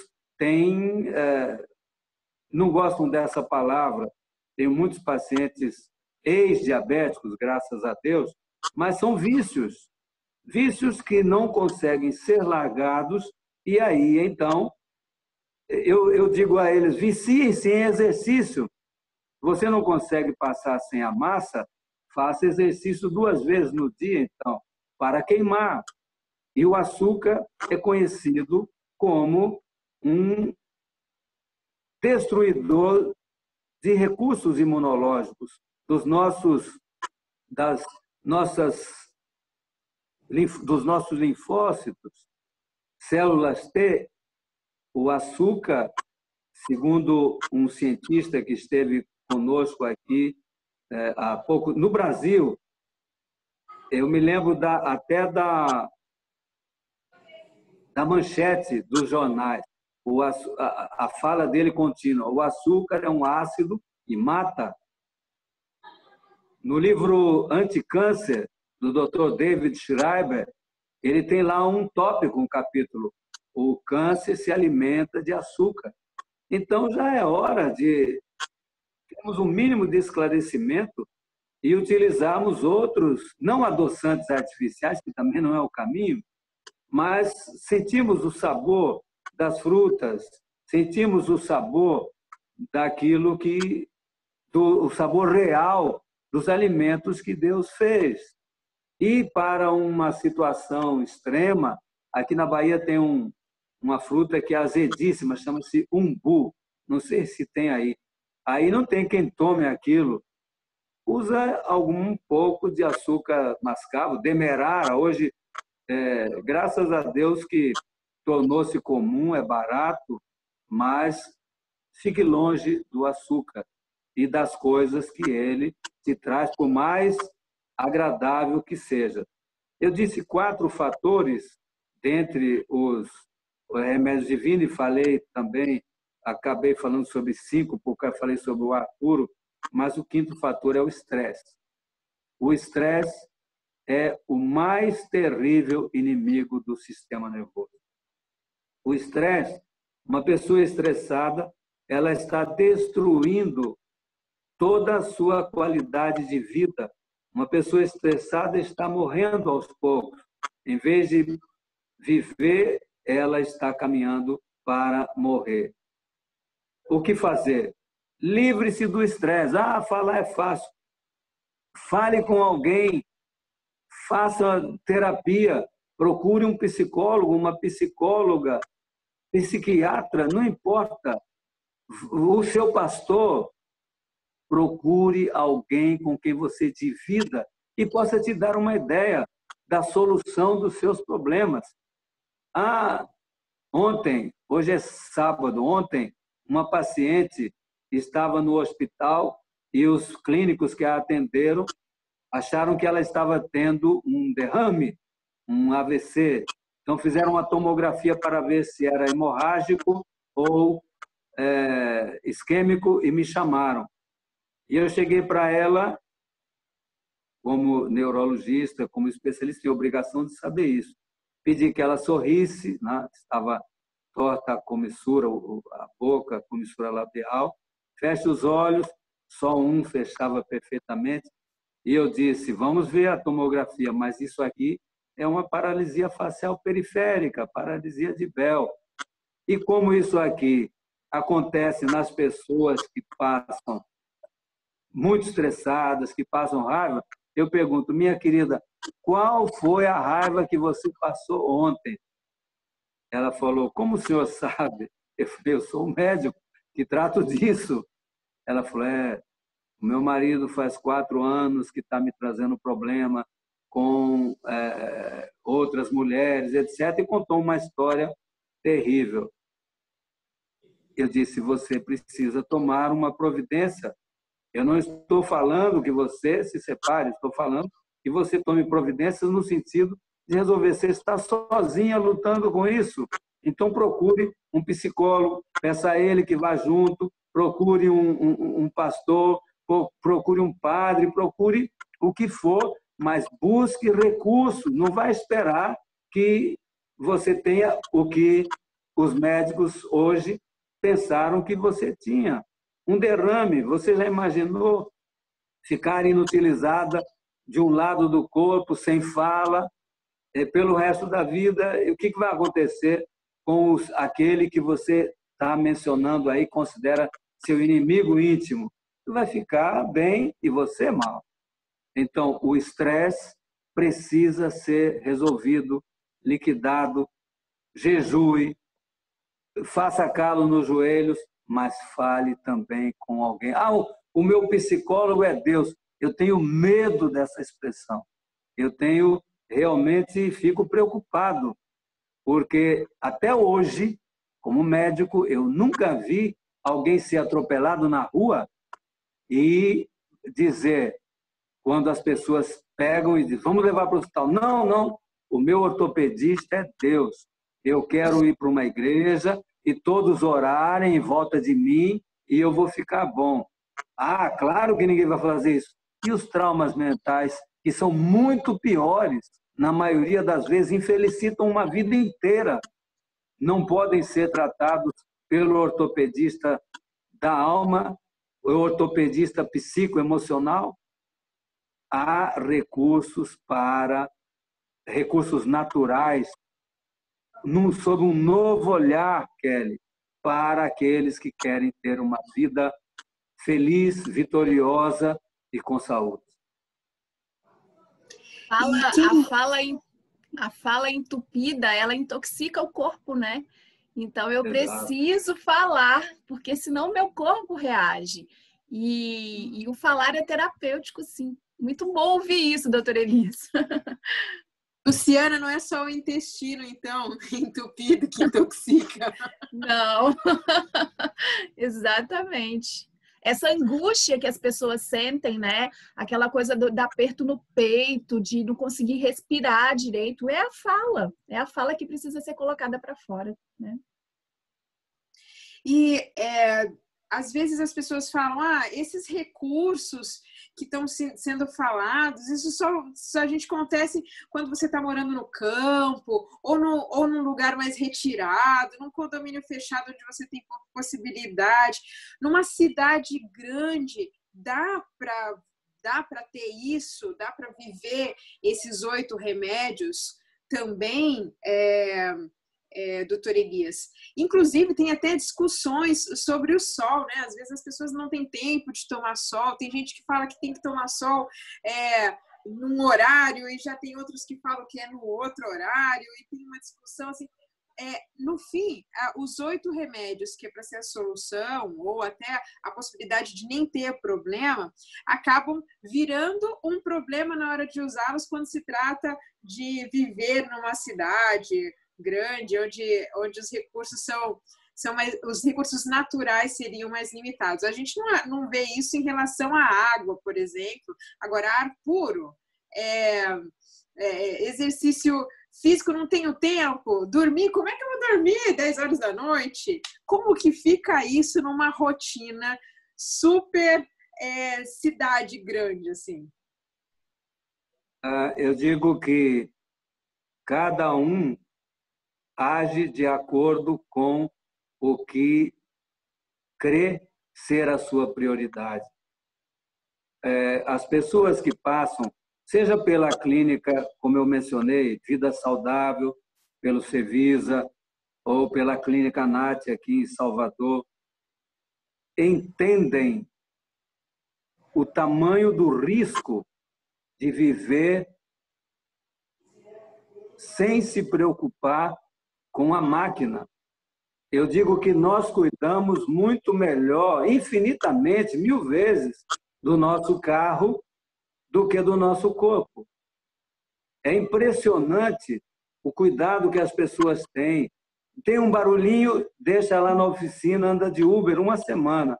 não gostam dessa palavra. Tenho muitos pacientes ex-diabéticos, graças a Deus, mas são vícios. Vícios que não conseguem ser largados, e aí, então, eu digo a eles, viciem-se em exercício. Você não consegue passar sem a massa? Faça exercício 2 vezes no dia, então, para queimar. E o açúcar é conhecido como um destruidor de recursos imunológicos dos nossos linfócitos, células T. O açúcar, segundo um cientista que esteve conosco aqui há pouco. No Brasil, eu me lembro até da manchete dos jornais, a fala dele contínua: o açúcar é um ácido e mata. No livro Anticâncer, do Dr. David Schreiber, ele tem lá um tópico, um capítulo: o câncer se alimenta de açúcar. Então, já é hora de termos um mínimo de esclarecimento e utilizarmos outros, não adoçantes artificiais, que também não é o caminho, mas sentimos o sabor das frutas, sentimos o sabor daquilo o sabor real dos alimentos que Deus fez. E para uma situação extrema, aqui na Bahia tem uma fruta que é azedíssima, chama-se umbu. Não sei se tem aí. Aí não tem quem tome aquilo. Usa algum pouco de açúcar mascavo, demerara. Hoje, graças a Deus que tornou-se comum, é barato, mas fique longe do açúcar e das coisas que ele te traz, por mais agradável que seja. Eu disse 4 fatores dentre os remédios divinos, e falei também, acabei falando sobre 5, porque eu falei sobre o ar puro, mas o 5º fator é o estresse. O estresse é o mais terrível inimigo do sistema nervoso. O estresse, uma pessoa estressada, ela está destruindo toda a sua qualidade de vida. Uma pessoa estressada está morrendo aos poucos. Em vez de viver, ela está caminhando para morrer. O que fazer? Livre-se do estresse. Falar é fácil. Fale com alguém, faça terapia, procure um psicólogo, uma psicóloga, psiquiatra, não importa. O seu pastor, procure alguém com quem você divida e possa te dar uma ideia da solução dos seus problemas. Hoje é sábado, ontem, uma paciente estava no hospital e os clínicos que a atenderam acharam que ela estava tendo um derrame, um AVC. Então, fizeram uma tomografia para ver se era hemorrágico ou isquêmico e me chamaram. E eu cheguei para ela, como neurologista, como especialista, tinha obrigação de saber isso. Pedi que ela sorrisse, né? Estava torta a comissura, a boca, a comissura labial. Feche os olhos, só um fechava perfeitamente. E eu disse, vamos ver a tomografia, mas isso aqui é uma paralisia facial periférica, paralisia de Bell. E como isso aqui acontece nas pessoas que passam muito estressadas, que passam raiva, eu pergunto, minha querida, qual foi a raiva que você passou ontem? Ela falou, como o senhor sabe? Eu falei, eu sou um médico que trato disso. Ela falou, o meu marido faz 4 anos que está me trazendo problema com outras mulheres, etc. E contou uma história terrível. Eu disse, você precisa tomar uma providência. Eu não estou falando que você se separe, estou falando que você tome providências no sentido de resolver. Você está sozinha lutando com isso? Então procure um psicólogo, peça a ele que vá junto, procure um pastor, procure um padre, procure o que for, mas busque recursos. Não vai esperar que você tenha o que os médicos hoje pensaram que você tinha. Um derrame, você já imaginou ficar inutilizada de um lado do corpo, sem fala, pelo resto da vida? E o que vai acontecer com aquele que você está mencionando aí, considera seu inimigo íntimo? Vai ficar bem e você mal. Então, o estresse precisa ser resolvido, liquidado, jejue, faça calo nos joelhos, mas fale também com alguém. O meu psicólogo é Deus. Eu tenho medo dessa expressão. Eu realmente fico preocupado, porque até hoje, como médico, eu nunca vi alguém ser atropelado na rua e dizer, quando as pessoas pegam e dizem, vamos levar para o hospital. Não, não, o meu ortopedista é Deus. Eu quero ir para uma igreja e todos orarem em volta de mim e eu vou ficar bom. Ah, claro que ninguém vai fazer isso. E os traumas mentais, que são muito piores, na maioria das vezes, infelicitam uma vida inteira. Não podem ser tratados pelo ortopedista da alma, o ortopedista psicoemocional. Há recursos naturais, sob um novo olhar, Kelly, para aqueles que querem ter uma vida feliz, vitoriosa e com saúde. A fala entupida, ela intoxica o corpo, né? Então, eu preciso falar, porque senão meu corpo reage. E o falar é terapêutico, sim. Muito bom ouvir isso, doutora Elias. Luciana, não é só o intestino, então, entupido que intoxica. Não, exatamente. Essa angústia que as pessoas sentem, né? Aquela coisa do aperto no peito, de não conseguir respirar direito, é a fala que precisa ser colocada para fora, né? E às vezes as pessoas falam, esses recursos que estão sendo falados, isso só a gente acontece quando você está morando no campo, ou num lugar mais retirado, num condomínio fechado onde você tem possibilidade. Numa cidade grande, dá para ter isso, dá para viver esses 8 remédios também, doutor Elias. Inclusive, tem até discussões sobre o sol, né? Às vezes as pessoas não têm tempo de tomar sol, tem gente que fala que tem que tomar sol num horário e já tem outros que falam que é no outro horário e tem uma discussão assim. No fim, os 8 remédios, que é para ser a solução, ou até a possibilidade de nem ter problema, acabam virando um problema na hora de usá-los quando se trata de viver numa cidade grande, onde os recursos os recursos naturais seriam mais limitados. A gente não vê isso em relação à água, por exemplo. Agora, ar puro, exercício físico, não tenho tempo, dormir, como é que eu vou dormir 10 horas da noite? Como que fica isso numa rotina super cidade grande, assim? Eu digo que cada um age de acordo com o que crê ser a sua prioridade. As pessoas que passam, seja pela clínica, como eu mencionei, Vida Saudável, pelo Cevisa, ou pela Clínica Nath aqui em Salvador, entendem o tamanho do risco de viver sem se preocupar com a máquina. Eu digo que nós cuidamos muito melhor, infinitamente, 1000 vezes, do nosso carro do que do nosso corpo. É impressionante o cuidado que as pessoas têm. Tem um barulhinho, deixa lá na oficina, anda de Uber uma semana.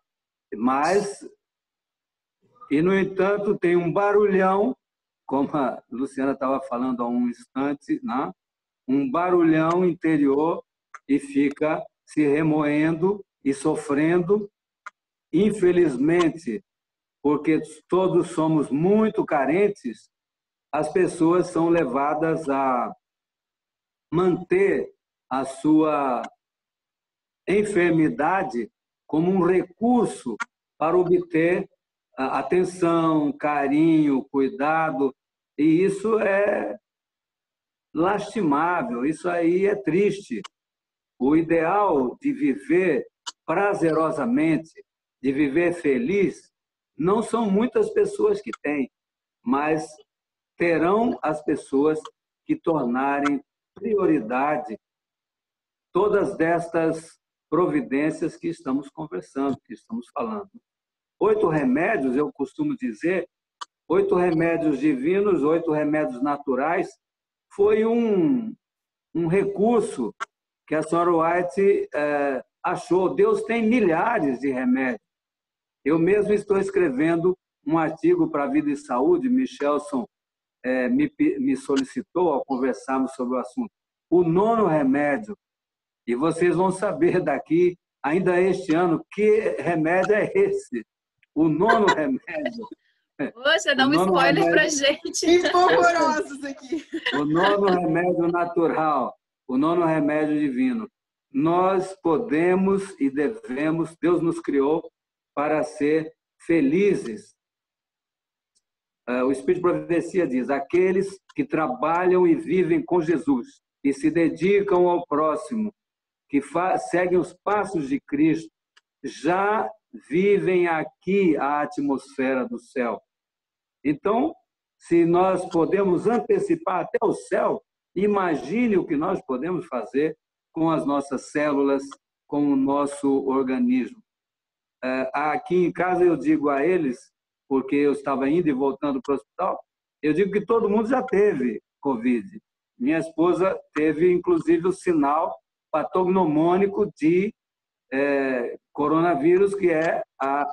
E, no entanto, tem um barulhão, como a Luciana estava falando há um instante, né? Um barulhão interior e fica se remoendo e sofrendo. Infelizmente, porque todos somos muito carentes, as pessoas são levadas a manter a sua enfermidade como um recurso para obter atenção, carinho, cuidado, e isso é lastimável, isso aí é triste. O ideal de viver prazerosamente, de viver feliz, não são muitas pessoas que têm, mas terão as pessoas que tornarem prioridade todas destas providências que estamos conversando, que estamos falando. 8 remédios, eu costumo dizer, 8 remédios divinos, 8 remédios naturais, foi um recurso que a senhora White achou. Deus tem milhares de remédios. Eu mesmo estou escrevendo um artigo para a Vida e Saúde, Michelson me solicitou ao conversarmos sobre o assunto. O 9º remédio, e vocês vão saber daqui, ainda este ano, que remédio é esse. O 9º remédio. Poxa, dá um spoiler para a gente. Empolvorosos aqui. O 9º remédio natural, o 9º remédio divino. Nós podemos e devemos, Deus nos criou para ser felizes. O Espírito de Profecia diz, aqueles que trabalham e vivem com Jesus, que se dedicam ao próximo, que seguem os passos de Cristo, já vivem aqui a atmosfera do céu. Então, se nós podemos antecipar até o céu, imagine o que nós podemos fazer com as nossas células, com o nosso organismo. Aqui em casa eu digo a eles, porque eu estava indo e voltando para o hospital, eu digo que todo mundo já teve Covid. Minha esposa teve, inclusive, o sinal patognomônico de coronavírus, que é a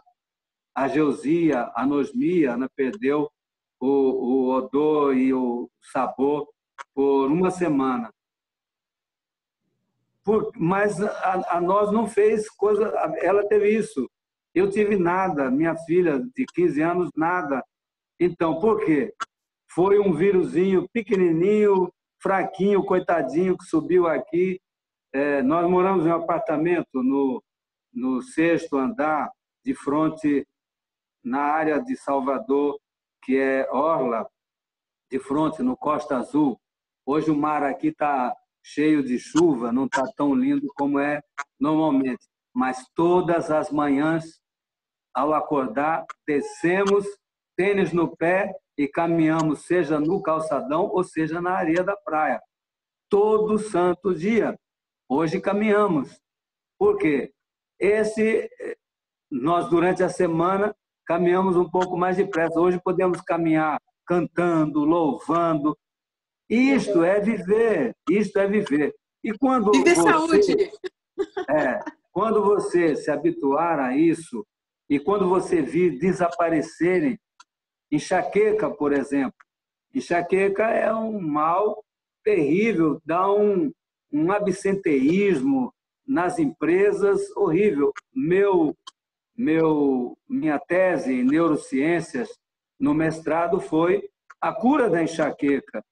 ageusia, a anosmia, né? Perdeu o odor e o sabor por uma semana. Mas a nós não fez coisa, ela teve isso. Eu tive nada, minha filha de 15 anos, nada. Então, por quê? Foi um vírusinho pequenininho, fraquinho, coitadinho, que subiu aqui. Nós moramos em um apartamento no 6º andar, de frente na área de Salvador, que é Orla, de frente no Costa Azul. Hoje o mar aqui está cheio de chuva, não está tão lindo como é normalmente. Mas todas as manhãs, ao acordar, descemos, tênis no pé e caminhamos, seja no calçadão ou seja na areia da praia. Todo santo dia. Hoje caminhamos. Por quê? Nós, durante a semana, caminhamos um pouco mais depressa. Hoje podemos caminhar cantando, louvando. Isto é viver. Isto é viver. E quando viver saúde. Quando você se habituar a isso, e quando você vir desaparecerem, enxaqueca, por exemplo. Enxaqueca é um mal terrível, dá um absenteísmo nas empresas horrível. Minha tese em neurociências no mestrado foi a cura da enxaqueca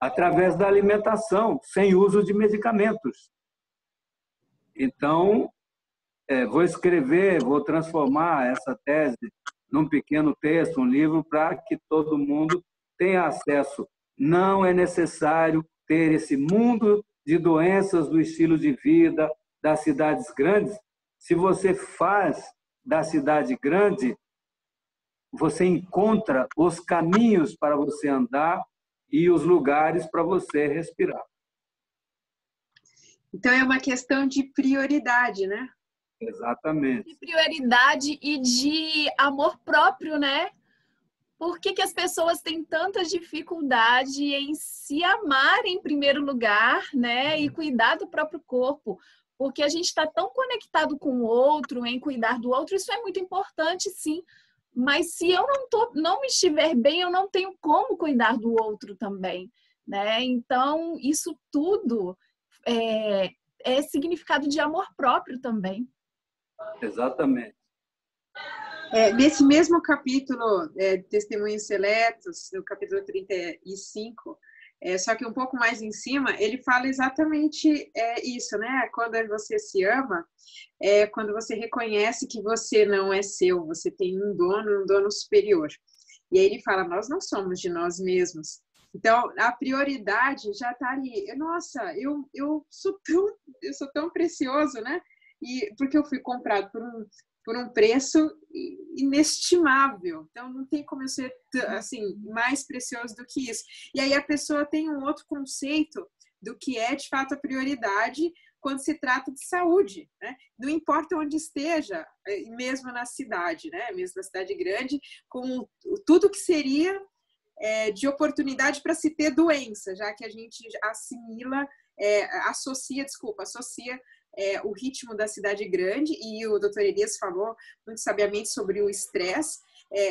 através da alimentação, sem uso de medicamentos. Então, vou transformar essa tese num pequeno texto, um livro, para que todo mundo tenha acesso. Não é necessário ter esse mundo de doenças do estilo de vida das cidades grandes. Se você faz da cidade grande, você encontra os caminhos para você andar e os lugares para você respirar. Então, é uma questão de prioridade, né? Exatamente. De prioridade e de amor próprio, né? Por que as pessoas têm tanta dificuldade em se amar em primeiro lugar, né? E cuidar do próprio corpo? Porque a gente está tão conectado com o outro, em cuidar do outro, isso é muito importante, sim. Mas se eu não me estiver bem, eu não tenho como cuidar do outro também, né? Então, isso tudo é significado de amor próprio também. Exatamente. Nesse mesmo capítulo, Testemunhos Seletos, no capítulo 35, só que um pouco mais em cima, ele fala exatamente isso, né? Quando você se ama, quando você reconhece que você não é seu, você tem um dono superior. E aí ele fala, nós não somos de nós mesmos. Então, a prioridade já está ali. Nossa, eu sou tão precioso, né? E porque eu fui comprado por um preço inestimável. Então, não tem como eu ser assim, mais precioso do que isso. E aí a pessoa tem um outro conceito do que é, de fato, a prioridade quando se trata de saúde, né? Não importa onde esteja, mesmo na cidade, né? Mesmo na cidade grande, com tudo que seria de oportunidade para se ter doença, já que a gente associa o ritmo da cidade grande, e o Dr. Elias falou muito sabiamente sobre o estresse.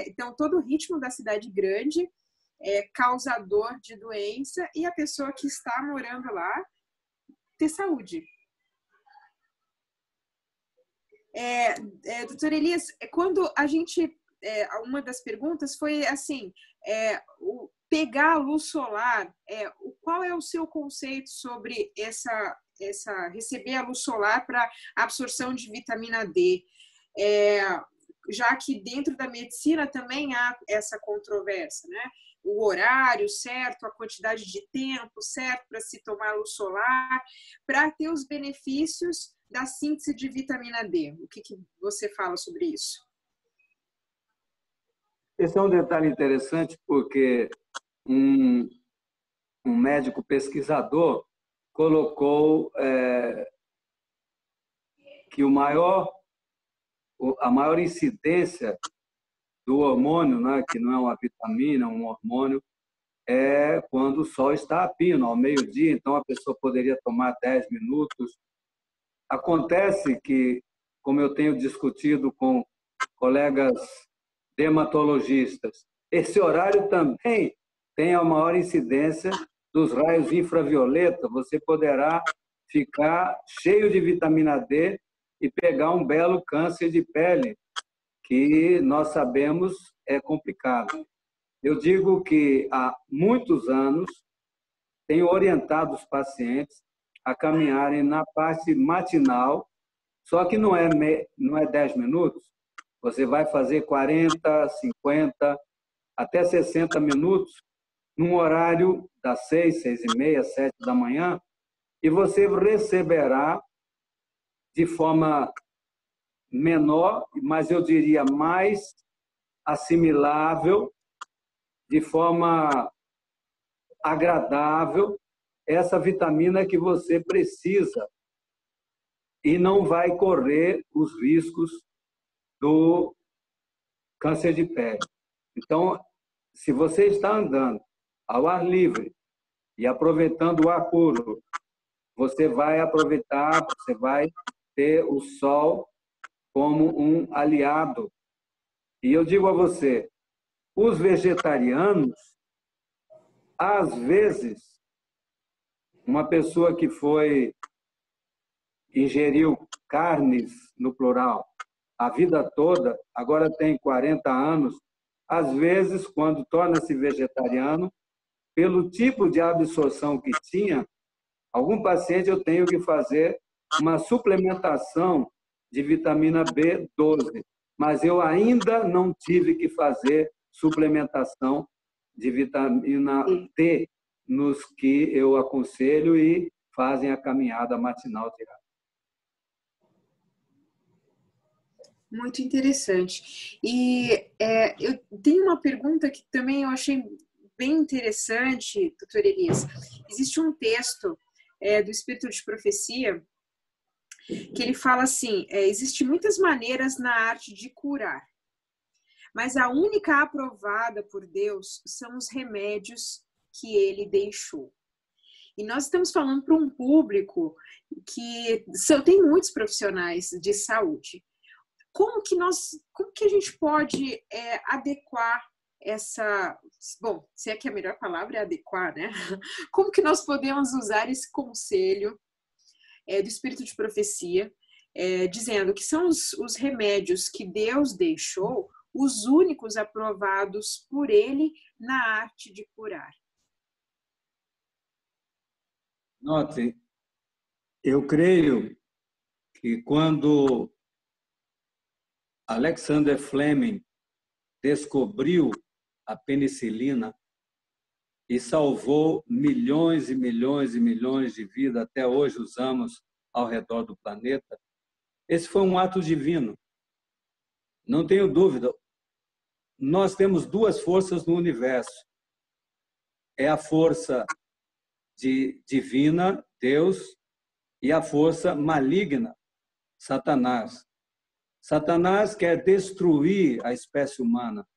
Então, todo o ritmo da cidade grande é causador de doença e a pessoa que está morando lá ter saúde. Doutor Elias, quando a gente... uma das perguntas foi assim, pegar a luz solar, qual é o seu conceito sobre receber a luz solar para absorção de vitamina D? Já que dentro da medicina também há essa controvérsia, né? O horário certo, a quantidade de tempo certo para se tomar luz solar, para ter os benefícios da síntese de vitamina D. O que você fala sobre isso? Esse é um detalhe interessante porque um médico pesquisador colocou que a maior incidência do hormônio, né, que não é uma vitamina, um hormônio, é quando o sol está a pino, ao meio-dia, então a pessoa poderia tomar 10 minutos. Acontece que, como eu tenho discutido com colegas dermatologistas, esse horário também tem a maior incidência dos raios infravioleta. Você poderá ficar cheio de vitamina D e pegar um belo câncer de pele, que nós sabemos é complicado. Eu digo que há muitos anos tenho orientado os pacientes a caminharem na parte matinal, só que não é 10 minutos, você vai fazer 40, 50, até 60 minutos, num horário das 6, 6h30, 7 da manhã, e você receberá de forma menor, mas eu diria mais assimilável, de forma agradável, essa vitamina que você precisa e não vai correr os riscos do câncer de pele. Então, se você está andando ao ar livre e aproveitando o ar puro, você vai aproveitar, você vai ter o sol como um aliado. E eu digo a você, os vegetarianos, às vezes, uma pessoa que ingeriu carnes, no plural, a vida toda, agora tem 40 anos, às vezes, quando torna-se vegetariano, pelo tipo de absorção que tinha, algum paciente eu tenho que fazer uma suplementação de vitamina B12, mas eu ainda não tive que fazer suplementação de vitamina D nos que eu aconselho e fazem a caminhada matinal diária. Muito interessante. E eu tenho uma pergunta que também eu achei bem interessante, doutor Elias. Existe um texto do Espírito de Profecia que ele fala assim, existem muitas maneiras na arte de curar, mas a única aprovada por Deus são os remédios que ele deixou. E nós estamos falando para um público que tem muitos profissionais de saúde. Como que a gente pode adequar essa... Bom, se é que a melhor palavra é adequar, né? Como que nós podemos usar esse conselho do Espírito de Profecia, dizendo que são os remédios que Deus deixou, os únicos aprovados por Ele na arte de curar? Note, eu creio que quando Alexander Fleming descobriu a penicilina e salvou milhões e milhões e milhões de vidas, até hoje usamos ao redor do planeta, esse foi um ato divino. Não tenho dúvida. Nós temos duas forças no universo. É a força divina, Deus, e a força maligna, Satanás. Satanás quer destruir a espécie humana,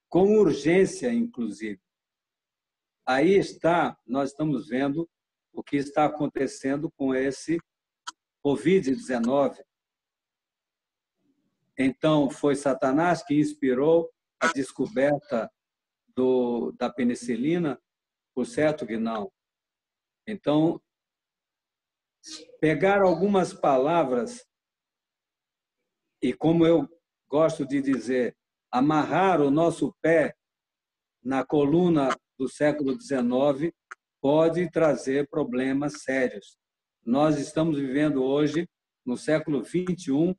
com urgência, inclusive. Aí nós estamos vendo o que está acontecendo com esse Covid-19. Então, foi Satanás que inspirou a descoberta da penicilina? Por certo que não. Então, pegar algumas palavras e, como eu gosto de dizer, amarrar o nosso pé na coluna do século XIX pode trazer problemas sérios. Nós estamos vivendo hoje, no século XXI,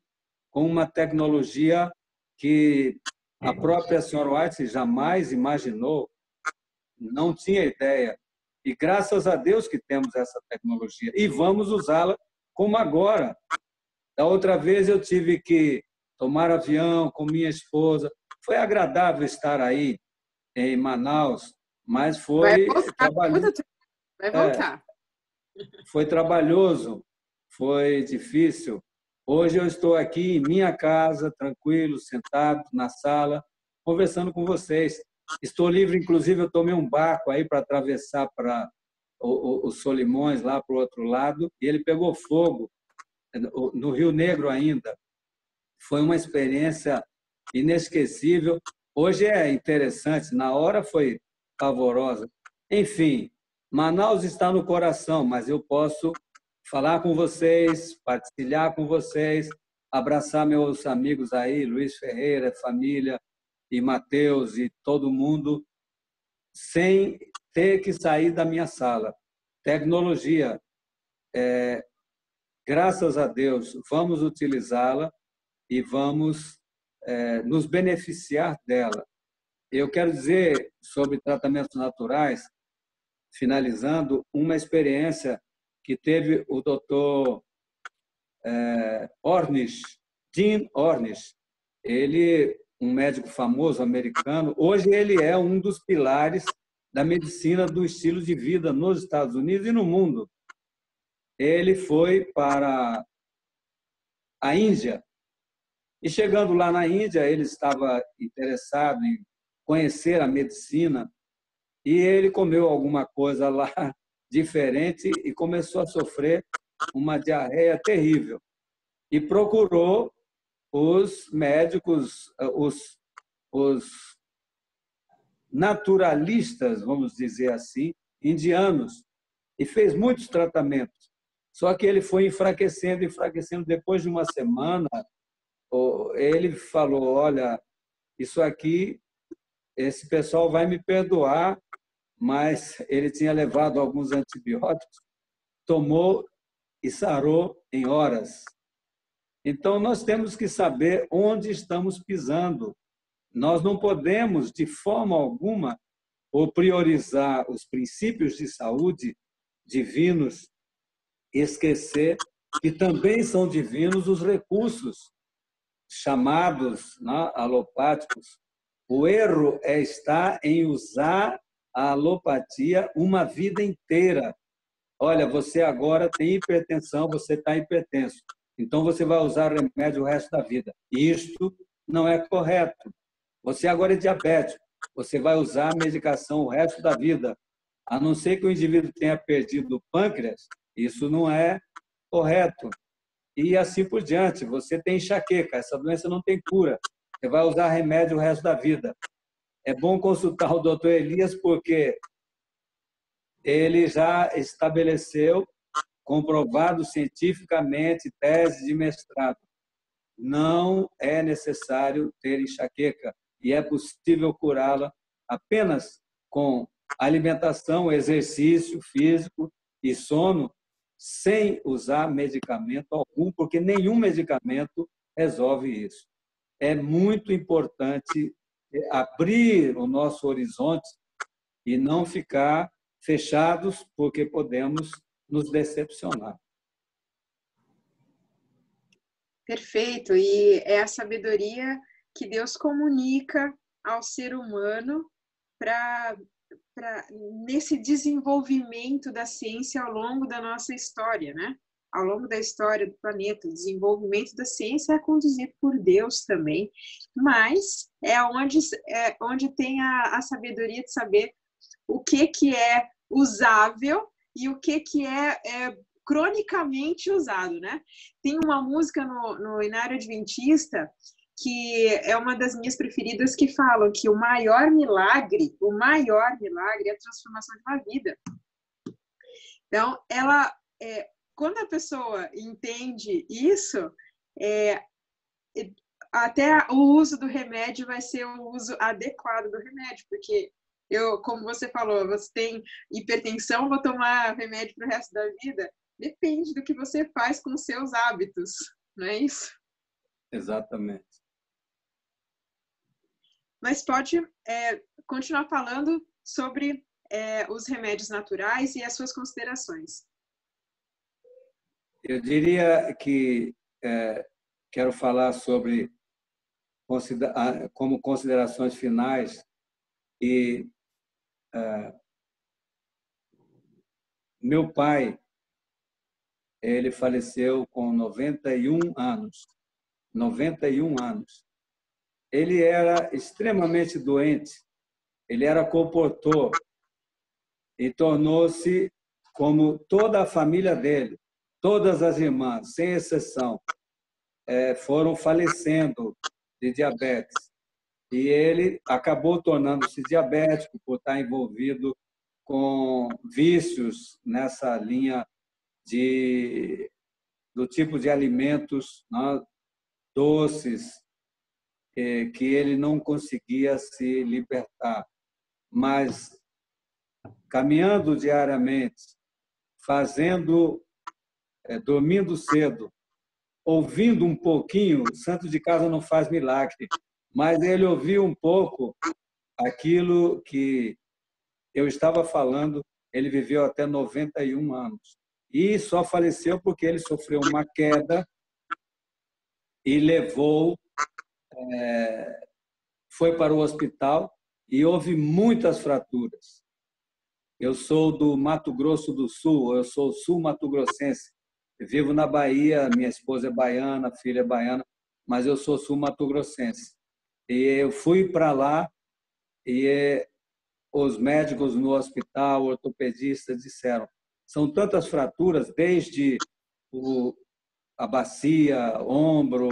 com uma tecnologia que a própria senhora White jamais imaginou, não tinha ideia. E graças a Deus que temos essa tecnologia. E vamos usá-la como agora. Da outra vez eu tive que tomar avião com minha esposa. Foi agradável estar aí em Manaus, mas foi trabalhoso. Vai voltar. Foi trabalhoso, foi difícil. Hoje eu estou aqui em minha casa, tranquilo, sentado na sala, conversando com vocês. Estou livre, inclusive eu tomei um barco aí para atravessar para os Solimões, lá para o outro lado, e ele pegou fogo no Rio Negro ainda. Foi uma experiência inesquecível. Hoje é interessante, na hora foi pavorosa. Enfim, Manaus está no coração, mas eu posso falar com vocês, partilhar com vocês, abraçar meus amigos aí, Luiz Ferreira, família, e Mateus e todo mundo, sem ter que sair da minha sala. Tecnologia, graças a Deus, vamos utilizá-la e vamos nos beneficiar dela. Eu quero dizer sobre tratamentos naturais, finalizando, uma experiência que teve o doutor Ornish, Dean Ornish. Ele, um médico famoso americano, hoje ele é um dos pilares da medicina do estilo de vida nos Estados Unidos e no mundo. Ele foi para a Índia e, chegando lá na Índia, ele estava interessado em conhecer a medicina e ele comeu alguma coisa lá diferente e começou a sofrer uma diarreia terrível. E procurou os médicos, os naturalistas, vamos dizer assim, indianos, e fez muitos tratamentos. Só que ele foi enfraquecendo. Depois de uma semana, ele falou, olha, isso aqui, esse pessoal vai me perdoar, mas ele tinha levado alguns antibióticos, tomou e sarou em horas. Então, nós temos que saber onde estamos pisando. Nós não podemos, de forma alguma, priorizar os princípios de saúde divinos, esquecer que também são divinos os recursos chamados, né, alopáticos. O erro é estar em usar a alopatia uma vida inteira. Olha, você agora tem hipertensão, você está hipertenso. Então, você vai usar remédio o resto da vida. Isto não é correto. Você agora é diabético. Você vai usar a medicação o resto da vida. A não ser que o indivíduo tenha perdido o pâncreas, isso não é correto. E assim por diante. Você tem enxaqueca, essa doença não tem cura. Você vai usar remédio o resto da vida. É bom consultar o doutor Elias, porque ele já estabeleceu, comprovado cientificamente, tese de mestrado. Não é necessário ter enxaqueca e é possível curá-la apenas com alimentação, exercício físico e sono, sem usar medicamento algum, porque nenhum medicamento resolve isso. É muito importante abrir o nosso horizonte e não ficar fechados, porque podemos nos decepcionar. Perfeito. E é a sabedoria que Deus comunica ao ser humano nesse desenvolvimento da ciência ao longo da nossa história, né? Ao longo da história do planeta, o desenvolvimento da ciência é conduzido por Deus também, mas é onde tem a sabedoria de saber o que é usável e o que é cronicamente usado, né? Tem uma música no Inário Adventista que é uma das minhas preferidas, que falam que o maior milagre é a transformação de uma vida. Então, quando a pessoa entende isso, até o uso do remédio vai ser o uso adequado do remédio, porque como você falou, você tem hipertensão, vou tomar remédio para o resto da vida? Depende do que você faz com os seus hábitos, não é isso? Exatamente. Mas pode continuar falando sobre os remédios naturais e as suas considerações. Eu diria que quero falar sobre, como considerações finais, e meu pai, ele faleceu com 91 anos. 91 anos. Ele era extremamente doente, ele era comportor e tornou-se como toda a família dele, todas as irmãs, sem exceção, foram falecendo de diabetes. E ele acabou tornando-se diabético por estar envolvido com vícios nessa linha do tipo de alimentos, né, doces, que ele não conseguia se libertar. Mas, caminhando diariamente, dormindo cedo, ouvindo um pouquinho, santo de casa não faz milagre, mas ele ouviu um pouco aquilo que eu estava falando. Ele viveu até 91 anos. E só faleceu porque ele sofreu uma queda e foi para o hospital e houve muitas fraturas. Eu sou do Mato Grosso do Sul, eu sou sul-mato-grossense. Vivo na Bahia, minha esposa é baiana, filha é baiana, mas eu sou sul-mato-grossense. E eu fui para lá e os médicos no hospital, ortopedistas, disseram: são tantas fraturas, desde a bacia, ombro,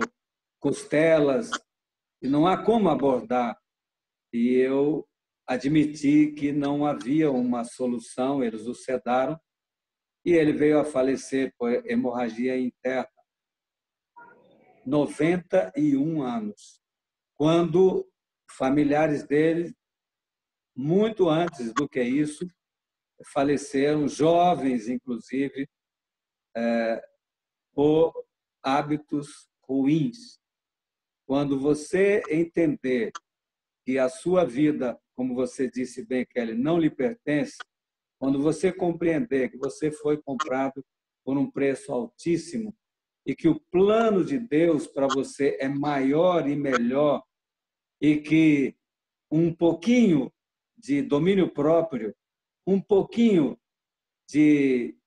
costelas, e não há como abordar. E eu admiti que não havia uma solução, eles o sedaram, e ele veio a falecer por hemorragia interna. 91 anos. Quando familiares dele, muito antes do que isso, faleceram, jovens, inclusive, por hábitos ruins. Quando você entender que a sua vida, como você disse bem, Kelly, não lhe pertence, quando você compreender que você foi comprado por um preço altíssimo e que o plano de Deus para você é maior e melhor, e que um pouquinho de domínio próprio, um pouquinho de,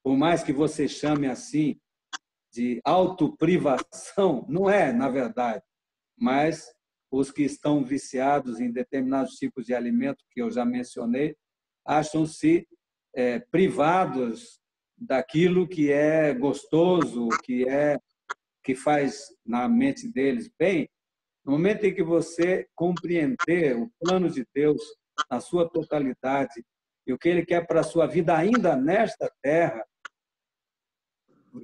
por mais que você chame assim, de autoprivação, não é, na verdade, mas os que estão viciados em determinados tipos de alimento, que eu já mencionei, acham-se privados daquilo que é gostoso, que faz na mente deles bem. No momento em que você compreender o plano de Deus na sua totalidade e o que Ele quer para a sua vida ainda nesta terra,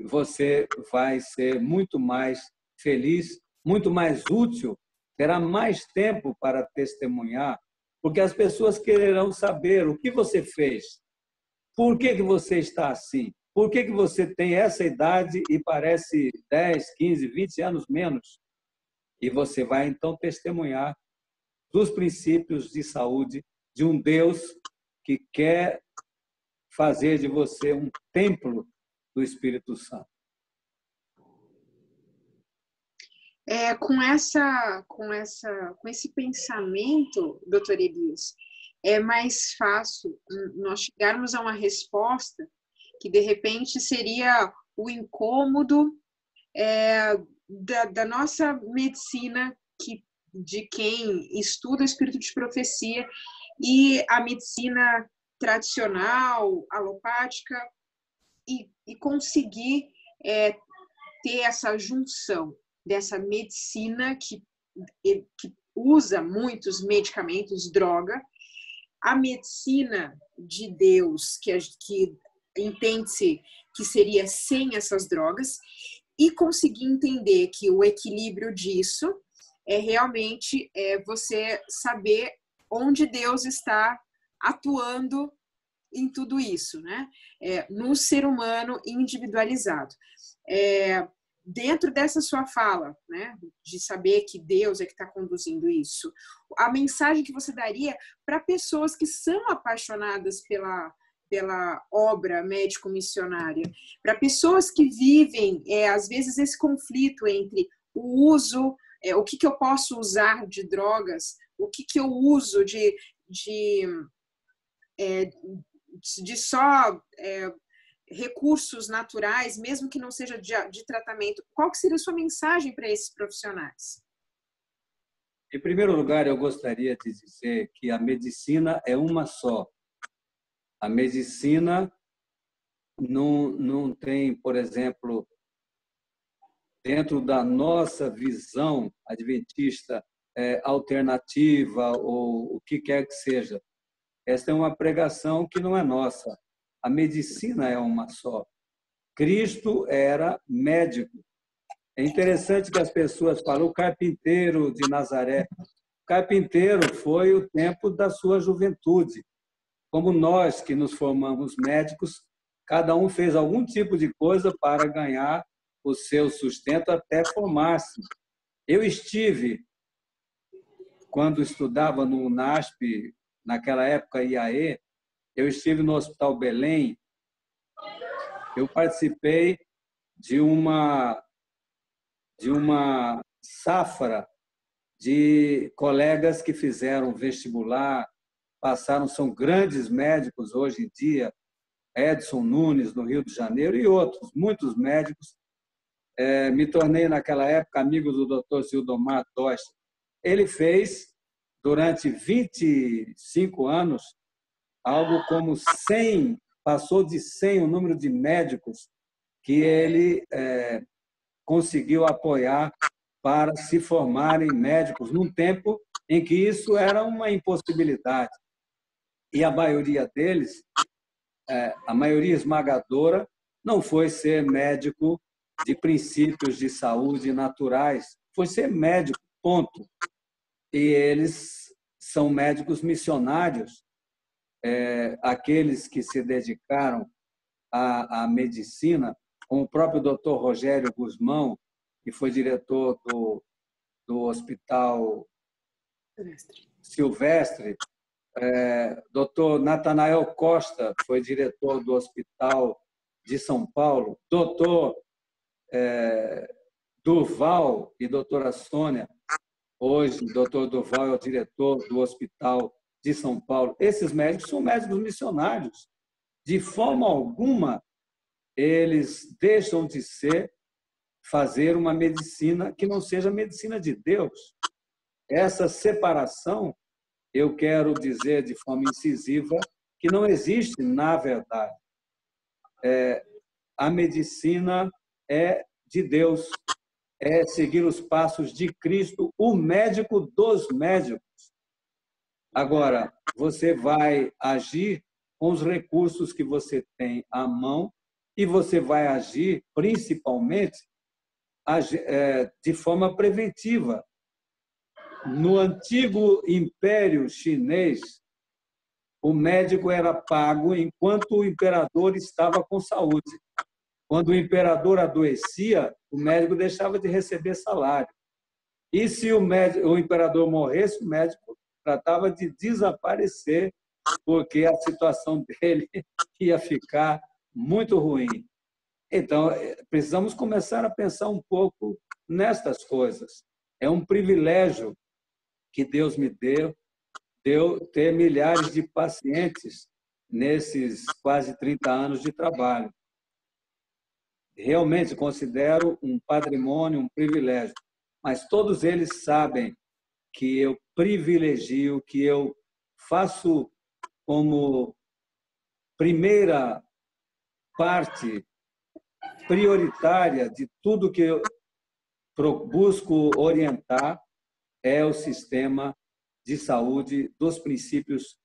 você vai ser muito mais feliz, muito mais útil, terá mais tempo para testemunhar, porque as pessoas quererão saber o que você fez, por que você está assim, por que você tem essa idade e parece 10, 15, 20 anos menos. E você vai, então, testemunhar dos princípios de saúde de um Deus que quer fazer de você um templo do Espírito Santo. Com esse pensamento, doutor Elias, é mais fácil nós chegarmos a uma resposta que, de repente, seria o incômodo da nossa medicina, de quem estuda o espírito de profecia, e a medicina tradicional, alopática, e conseguir ter essa junção. dessa medicina que usa muitos medicamentos, droga, a medicina de Deus, que entende-se que seria sem essas drogas, e conseguir entender que o equilíbrio disso é realmente você saber onde Deus está atuando em tudo isso, né? No ser humano individualizado. Dentro dessa sua fala, né, de saber que Deus é que está conduzindo isso, a mensagem que você daria para pessoas que são apaixonadas pela obra médico-missionária, para pessoas que vivem, às vezes, esse conflito entre o uso, o que eu posso usar de drogas, o que eu uso de só recursos naturais, mesmo que não seja de tratamento. Qual que seria a sua mensagem para esses profissionais? Em primeiro lugar, eu gostaria de dizer que a medicina é uma só. A medicina não tem, por exemplo, dentro da nossa visão adventista, alternativa ou o que quer que seja. Esta é uma pregação que não é nossa. A medicina é uma só. Cristo era médico. É interessante que as pessoas falam o carpinteiro de Nazaré. O carpinteiro foi o tempo da sua juventude. Como nós que nos formamos médicos, cada um fez algum tipo de coisa para ganhar o seu sustento até formar-se. Eu estive, quando estudava no UNASP, naquela época IAE, eu estive no Hospital Belém, eu participei de uma safra de colegas que fizeram vestibular, passaram, são grandes médicos hoje em dia, Edson Nunes, no Rio de Janeiro, e outros, muitos médicos. Me tornei, naquela época, amigo do Dr. Zildomar Tocha. Ele fez, durante 25 anos, algo como 100, passou de 100 o número de médicos que ele conseguiu apoiar para se formarem médicos, num tempo em que isso era uma impossibilidade. E a maioria deles, a maioria esmagadora, não foi ser médico de princípios de saúde naturais, foi ser médico, ponto. E eles são médicos missionários, aqueles que se dedicaram à medicina, como o próprio Dr. Rogério Guzmão, que foi diretor do Hospital Silvestre, Dr. Natanael Costa foi diretor do Hospital de São Paulo, Dr. Durval e doutora Sônia, hoje o Dr. Durval é o diretor do Hospital de São Paulo. Esses médicos são médicos missionários. De forma alguma, eles deixam de fazer uma medicina que não seja a medicina de Deus. Essa separação, eu quero dizer de forma incisiva, que não existe na verdade. A medicina é de Deus, é seguir os passos de Cristo, o médico dos médicos. Agora, você vai agir com os recursos que você tem à mão e você vai agir, principalmente, de forma preventiva. No antigo Império Chinês, o médico era pago enquanto o imperador estava com saúde. Quando o imperador adoecia, o médico deixava de receber salário. E se o imperador morresse, o médico tratava de desaparecer, porque a situação dele ia ficar muito ruim. Então, precisamos começar a pensar um pouco nestas coisas. É um privilégio que Deus me deu ter milhares de pacientes nesses quase 30 anos de trabalho. Realmente considero um patrimônio, um privilégio, mas todos eles sabem que eu privilegio, que eu faço como primeira parte prioritária de tudo que eu busco orientar é o sistema de saúde dos princípios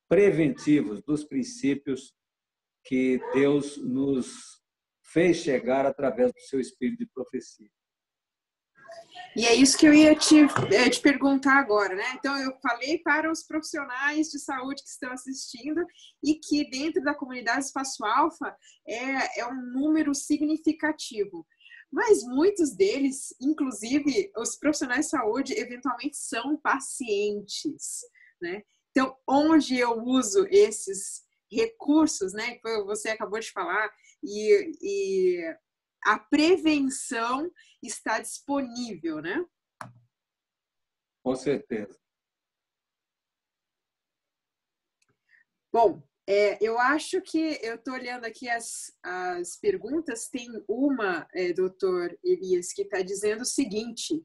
preventivos, dos princípios que Deus nos fez chegar através do seu espírito de profecia. E é isso que eu ia te perguntar agora, né? Então, eu falei para os profissionais de saúde que estão assistindo e que dentro da comunidade Espaço Alfa é um número significativo. Mas muitos deles, inclusive os profissionais de saúde, eventualmente são pacientes, né? Então, onde eu uso esses recursos, né, que você acabou de falar, e a prevenção está disponível, né? Com certeza. Bom, eu acho que eu estou olhando aqui as perguntas, tem uma, doutor Elias, que está dizendo o seguinte: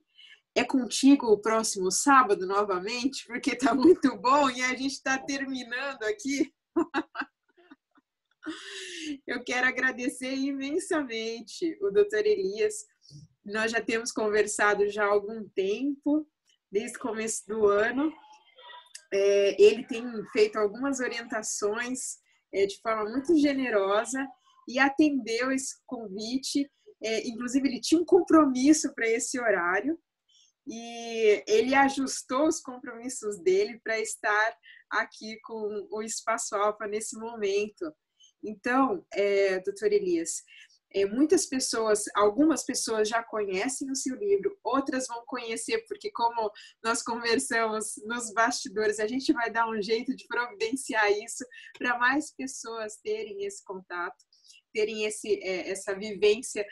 é contigo o próximo sábado novamente? Porque está muito bom e a gente está terminando aqui. Eu quero agradecer imensamente o doutor Elias. Nós já temos conversado já há algum tempo, desde o começo do ano. Ele tem feito algumas orientações de forma muito generosa e atendeu esse convite. Inclusive, ele tinha um compromisso para esse horário e ele ajustou os compromissos dele para estar aqui com o Espaço Alfa nesse momento. Então, doutor Elias, algumas pessoas já conhecem o seu livro, outras vão conhecer, porque como nós conversamos nos bastidores, a gente vai dar um jeito de providenciar isso para mais pessoas terem esse contato, terem essa vivência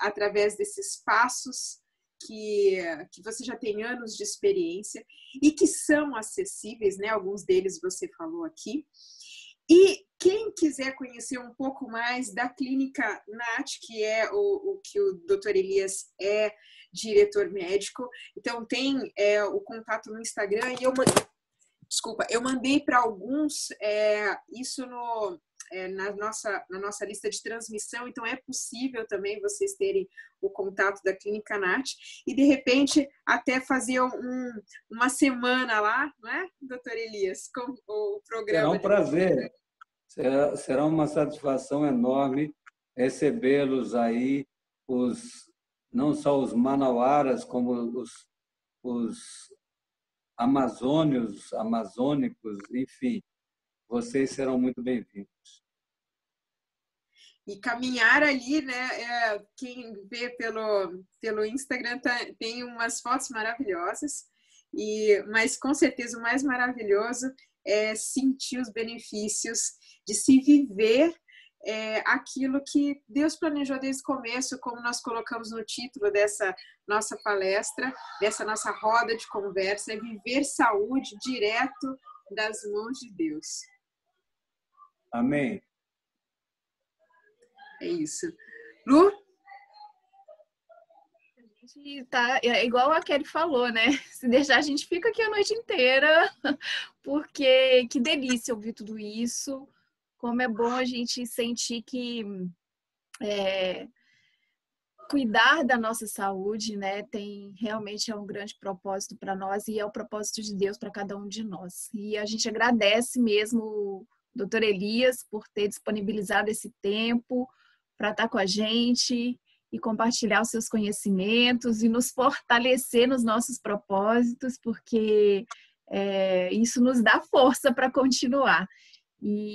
através desses passos que você já tem anos de experiência e que são acessíveis, né? Alguns deles você falou aqui. E quem quiser conhecer um pouco mais da Clínica NAT, que é o que o Dr. Elias é diretor médico, então tem o contato no Instagram e eu mandei para alguns isso na nossa lista de transmissão, então é possível também vocês terem o contato da Clínica NAT e, de repente, até fazer uma semana lá, não é, doutor Elias, com o programa. Será um prazer, será uma satisfação enorme recebê-los aí, não só os manauaras, como os amazônicos, enfim, vocês serão muito bem-vindos. E caminhar ali, né? Quem vê pelo Instagram tem umas fotos maravilhosas, mas com certeza o mais maravilhoso é sentir os benefícios de se viver aquilo que Deus planejou desde o começo, como nós colocamos no título dessa nossa palestra, dessa nossa roda de conversa, é viver saúde direto das mãos de Deus. Amém. É isso. Lu? A gente tá, igual a Kelly falou, né? Se deixar, a gente fica aqui a noite inteira, porque que delícia ouvir tudo isso. Como é bom a gente sentir que cuidar da nossa saúde, né, realmente é um grande propósito para nós e é o propósito de Deus para cada um de nós. E a gente agradece mesmo o Dr. Elias por ter disponibilizado esse tempo para estar com a gente e compartilhar os seus conhecimentos e nos fortalecer nos nossos propósitos, porque isso nos dá força para continuar e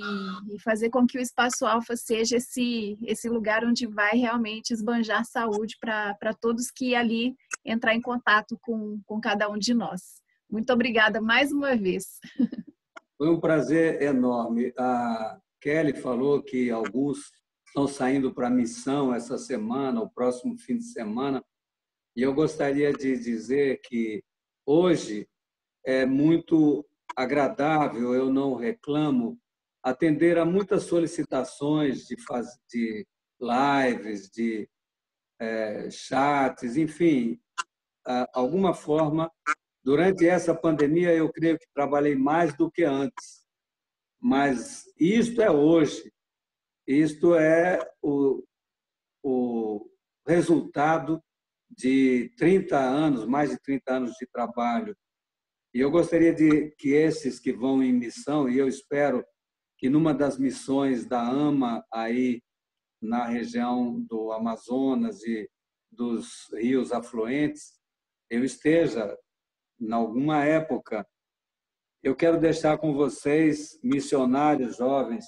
fazer com que o Espaço Alfa seja esse lugar onde vai realmente esbanjar saúde para todos que ali entrar em contato com cada um de nós. Muito obrigada mais uma vez. Foi um prazer enorme. A Kelly falou que alguns estão saindo para a missão essa semana, o próximo fim de semana, e eu gostaria de dizer que hoje é muito agradável, eu não reclamo, atender a muitas solicitações de lives, de chats, enfim, alguma forma. Durante essa pandemia, eu creio que trabalhei mais do que antes, mas isto é hoje. Isto é o resultado de 30 anos, mais de 30 anos de trabalho. E eu gostaria que esses que vão em missão, e eu espero que numa das missões da AMA, aí na região do Amazonas e dos rios afluentes, eu esteja, em alguma época. Eu quero deixar com vocês, missionários jovens,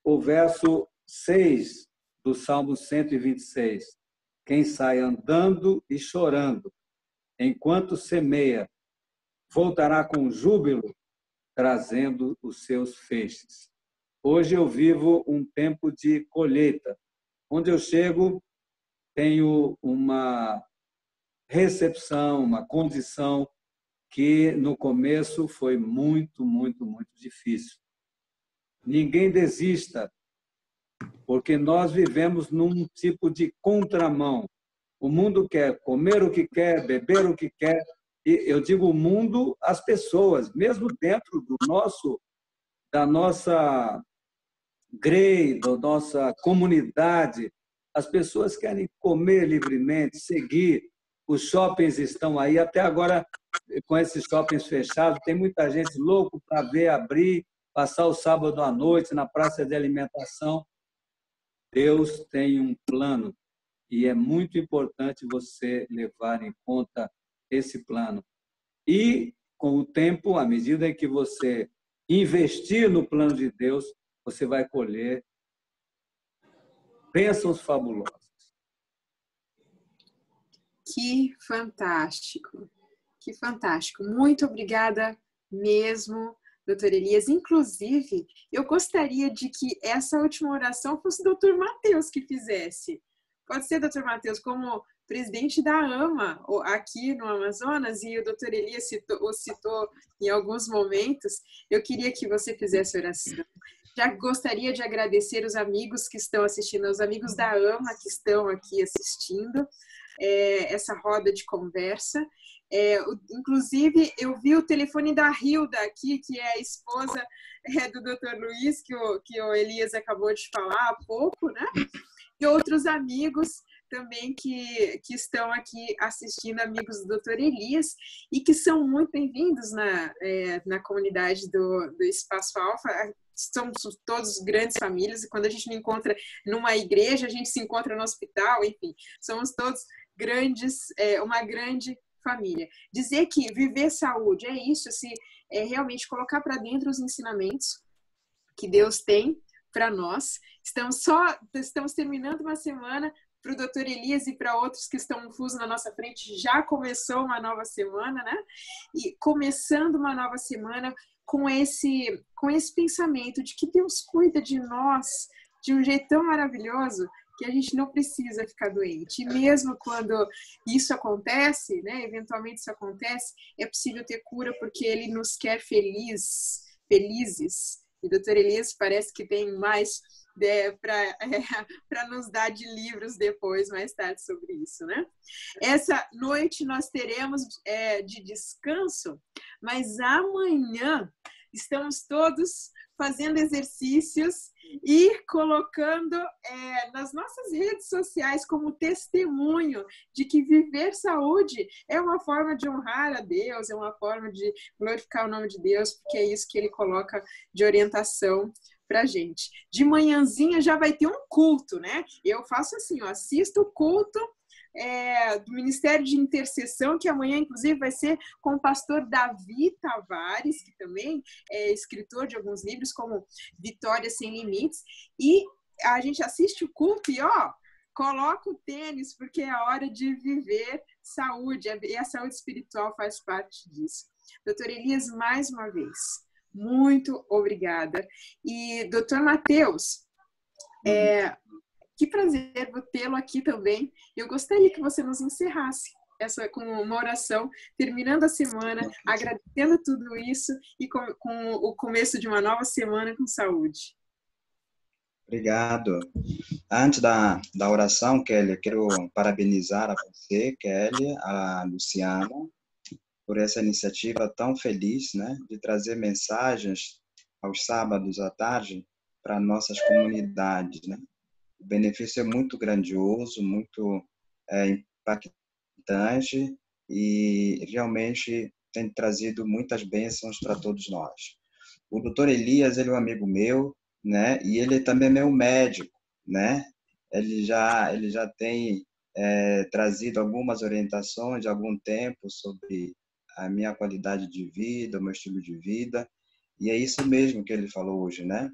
o verso 6 do Salmo 126. Quem sai andando e chorando, enquanto semeia, voltará com júbilo, trazendo os seus feixes. Hoje eu vivo um tempo de colheita. Onde eu chego, tenho uma recepção, uma condição que no começo foi muito, muito, muito difícil. Ninguém desista, porque nós vivemos num tipo de contramão. O mundo quer comer o que quer, beber o que quer, e eu digo o mundo, as pessoas, mesmo dentro da nossa grey, da nossa comunidade, as pessoas querem comer livremente, seguir. Os shoppings estão aí, até agora, com esses shoppings fechados, tem muita gente louco para ver abrir, passar o sábado à noite na praça de alimentação. Deus tem um plano e é muito importante você levar em conta esse plano. E, com o tempo, à medida que você investir no plano de Deus, você vai colher bênçãos fabulosas. Que fantástico, que fantástico. Muito obrigada mesmo, doutor Elias. Inclusive, eu gostaria de que essa última oração fosse o doutor Mateus que fizesse. Pode ser, doutor Mateus, como presidente da AMA aqui no Amazonas, e o doutor Elias citou em alguns momentos. Eu queria que você fizesse a oração. Já gostaria de agradecer os amigos que estão assistindo, os amigos da AMA que estão aqui assistindo essa roda de conversa. Inclusive, eu vi o telefone da Hilda aqui, que é a esposa do Dr. Luiz, que o Elias acabou de falar há pouco, né? E outros amigos também que estão aqui assistindo, amigos do Dr. Elias, e que são muito bem-vindos na comunidade do Espaço Alfa. Somos todos grandes famílias, e quando a gente não encontra numa igreja, a gente se encontra no hospital, enfim, somos todos uma grande família. Dizer que viver saúde é isso, realmente colocar para dentro os ensinamentos que Deus tem para nós. Estamos terminando uma semana. Para o doutor Elias e para outros que estão fusos na nossa frente, já começou uma nova semana, né? E começando uma nova semana com esse pensamento de que Deus cuida de nós de um jeito tão maravilhoso que a gente não precisa ficar doente. E mesmo quando isso acontece, né, eventualmente isso acontece, é possível ter cura porque Ele nos quer felizes. E o doutor Elias parece que tem mais para nos dar de livros depois, mais tarde, sobre isso, né? Essa noite nós teremos de descanso, mas amanhã estamos todos fazendo exercícios e colocando nas nossas redes sociais como testemunho de que viver saúde é uma forma de honrar a Deus, é uma forma de glorificar o nome de Deus, porque é isso que Ele coloca de orientação pra gente. De manhãzinha já vai ter um culto, né? Eu faço assim, eu assisto o culto do Ministério de Intercessão, que amanhã, inclusive, vai ser com o pastor Davi Tavares, que também é escritor de alguns livros, como Vitória Sem Limites, e a gente assiste o culto e, coloca o tênis, porque é a hora de viver saúde, e a saúde espiritual faz parte disso. Doutor Elias, mais uma vez, muito obrigada. E, doutor Mateus, que prazer tê-lo aqui também. Eu gostaria que você nos encerrasse com uma oração, terminando a semana, agradecendo tudo isso e com o começo de uma nova semana com saúde. Obrigado. Antes da oração, Kelly, quero parabenizar a você, Kelly, a Luciana, por essa iniciativa tão feliz, né, de trazer mensagens aos sábados à tarde para nossas comunidades, né? O benefício é muito grandioso, muito impactante e realmente tem trazido muitas bênçãos para todos nós. O doutor Elias, ele é um amigo meu, né? E ele também é meu médico, né? Ele já tem trazido algumas orientações há algum tempo sobre a minha qualidade de vida, o meu estilo de vida, e é isso mesmo que ele falou hoje, né?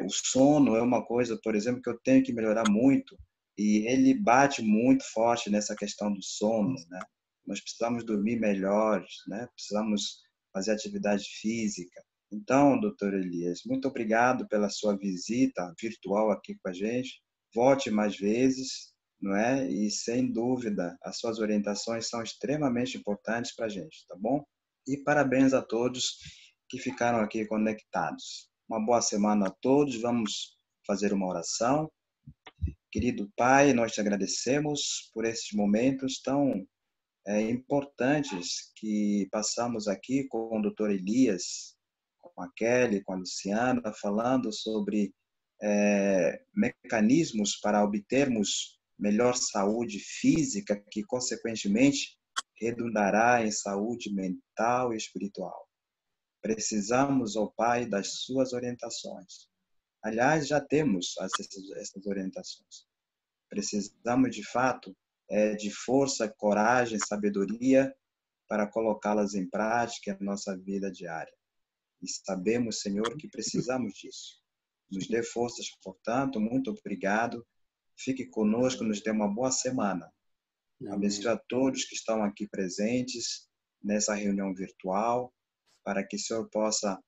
O sono é uma coisa, por exemplo, que eu tenho que melhorar muito, e ele bate muito forte nessa questão do sono, né? Nós precisamos dormir melhor, né? Precisamos fazer atividade física. Então, doutor Elias, muito obrigado pela sua visita virtual aqui com a gente. Volte mais vezes, não é? E, sem dúvida, as suas orientações são extremamente importantes para a gente, tá bom? E parabéns a todos que ficaram aqui conectados. Uma boa semana a todos. Vamos fazer uma oração. Querido Pai, nós te agradecemos por esses momentos tão importantes que passamos aqui com o doutor Elias, com a Kelly, com a Luciana, falando sobre mecanismos para obtermos melhor saúde física, que, consequentemente, redundará em saúde mental e espiritual. Precisamos, ó Pai, das suas orientações. Aliás, já temos essas orientações. Precisamos, de fato, de força, coragem, sabedoria para colocá-las em prática em nossa vida diária. E sabemos, Senhor, que precisamos disso. Nos dê forças, portanto, muito obrigado. Fique conosco, nos dê uma boa semana. Abençoe a todos que estão aqui presentes nessa reunião virtual, para que o Senhor possa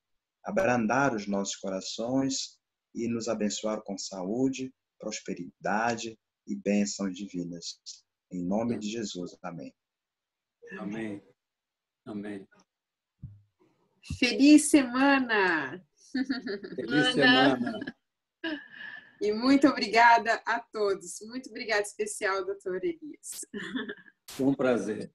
abrandar os nossos corações e nos abençoar com saúde, prosperidade e bênçãos divinas. Em nome de Jesus. Amém. Amém. Amém. Feliz semana! Feliz semana. E muito obrigada a todos. Muito obrigada especial, doutor Elias. Foi um prazer.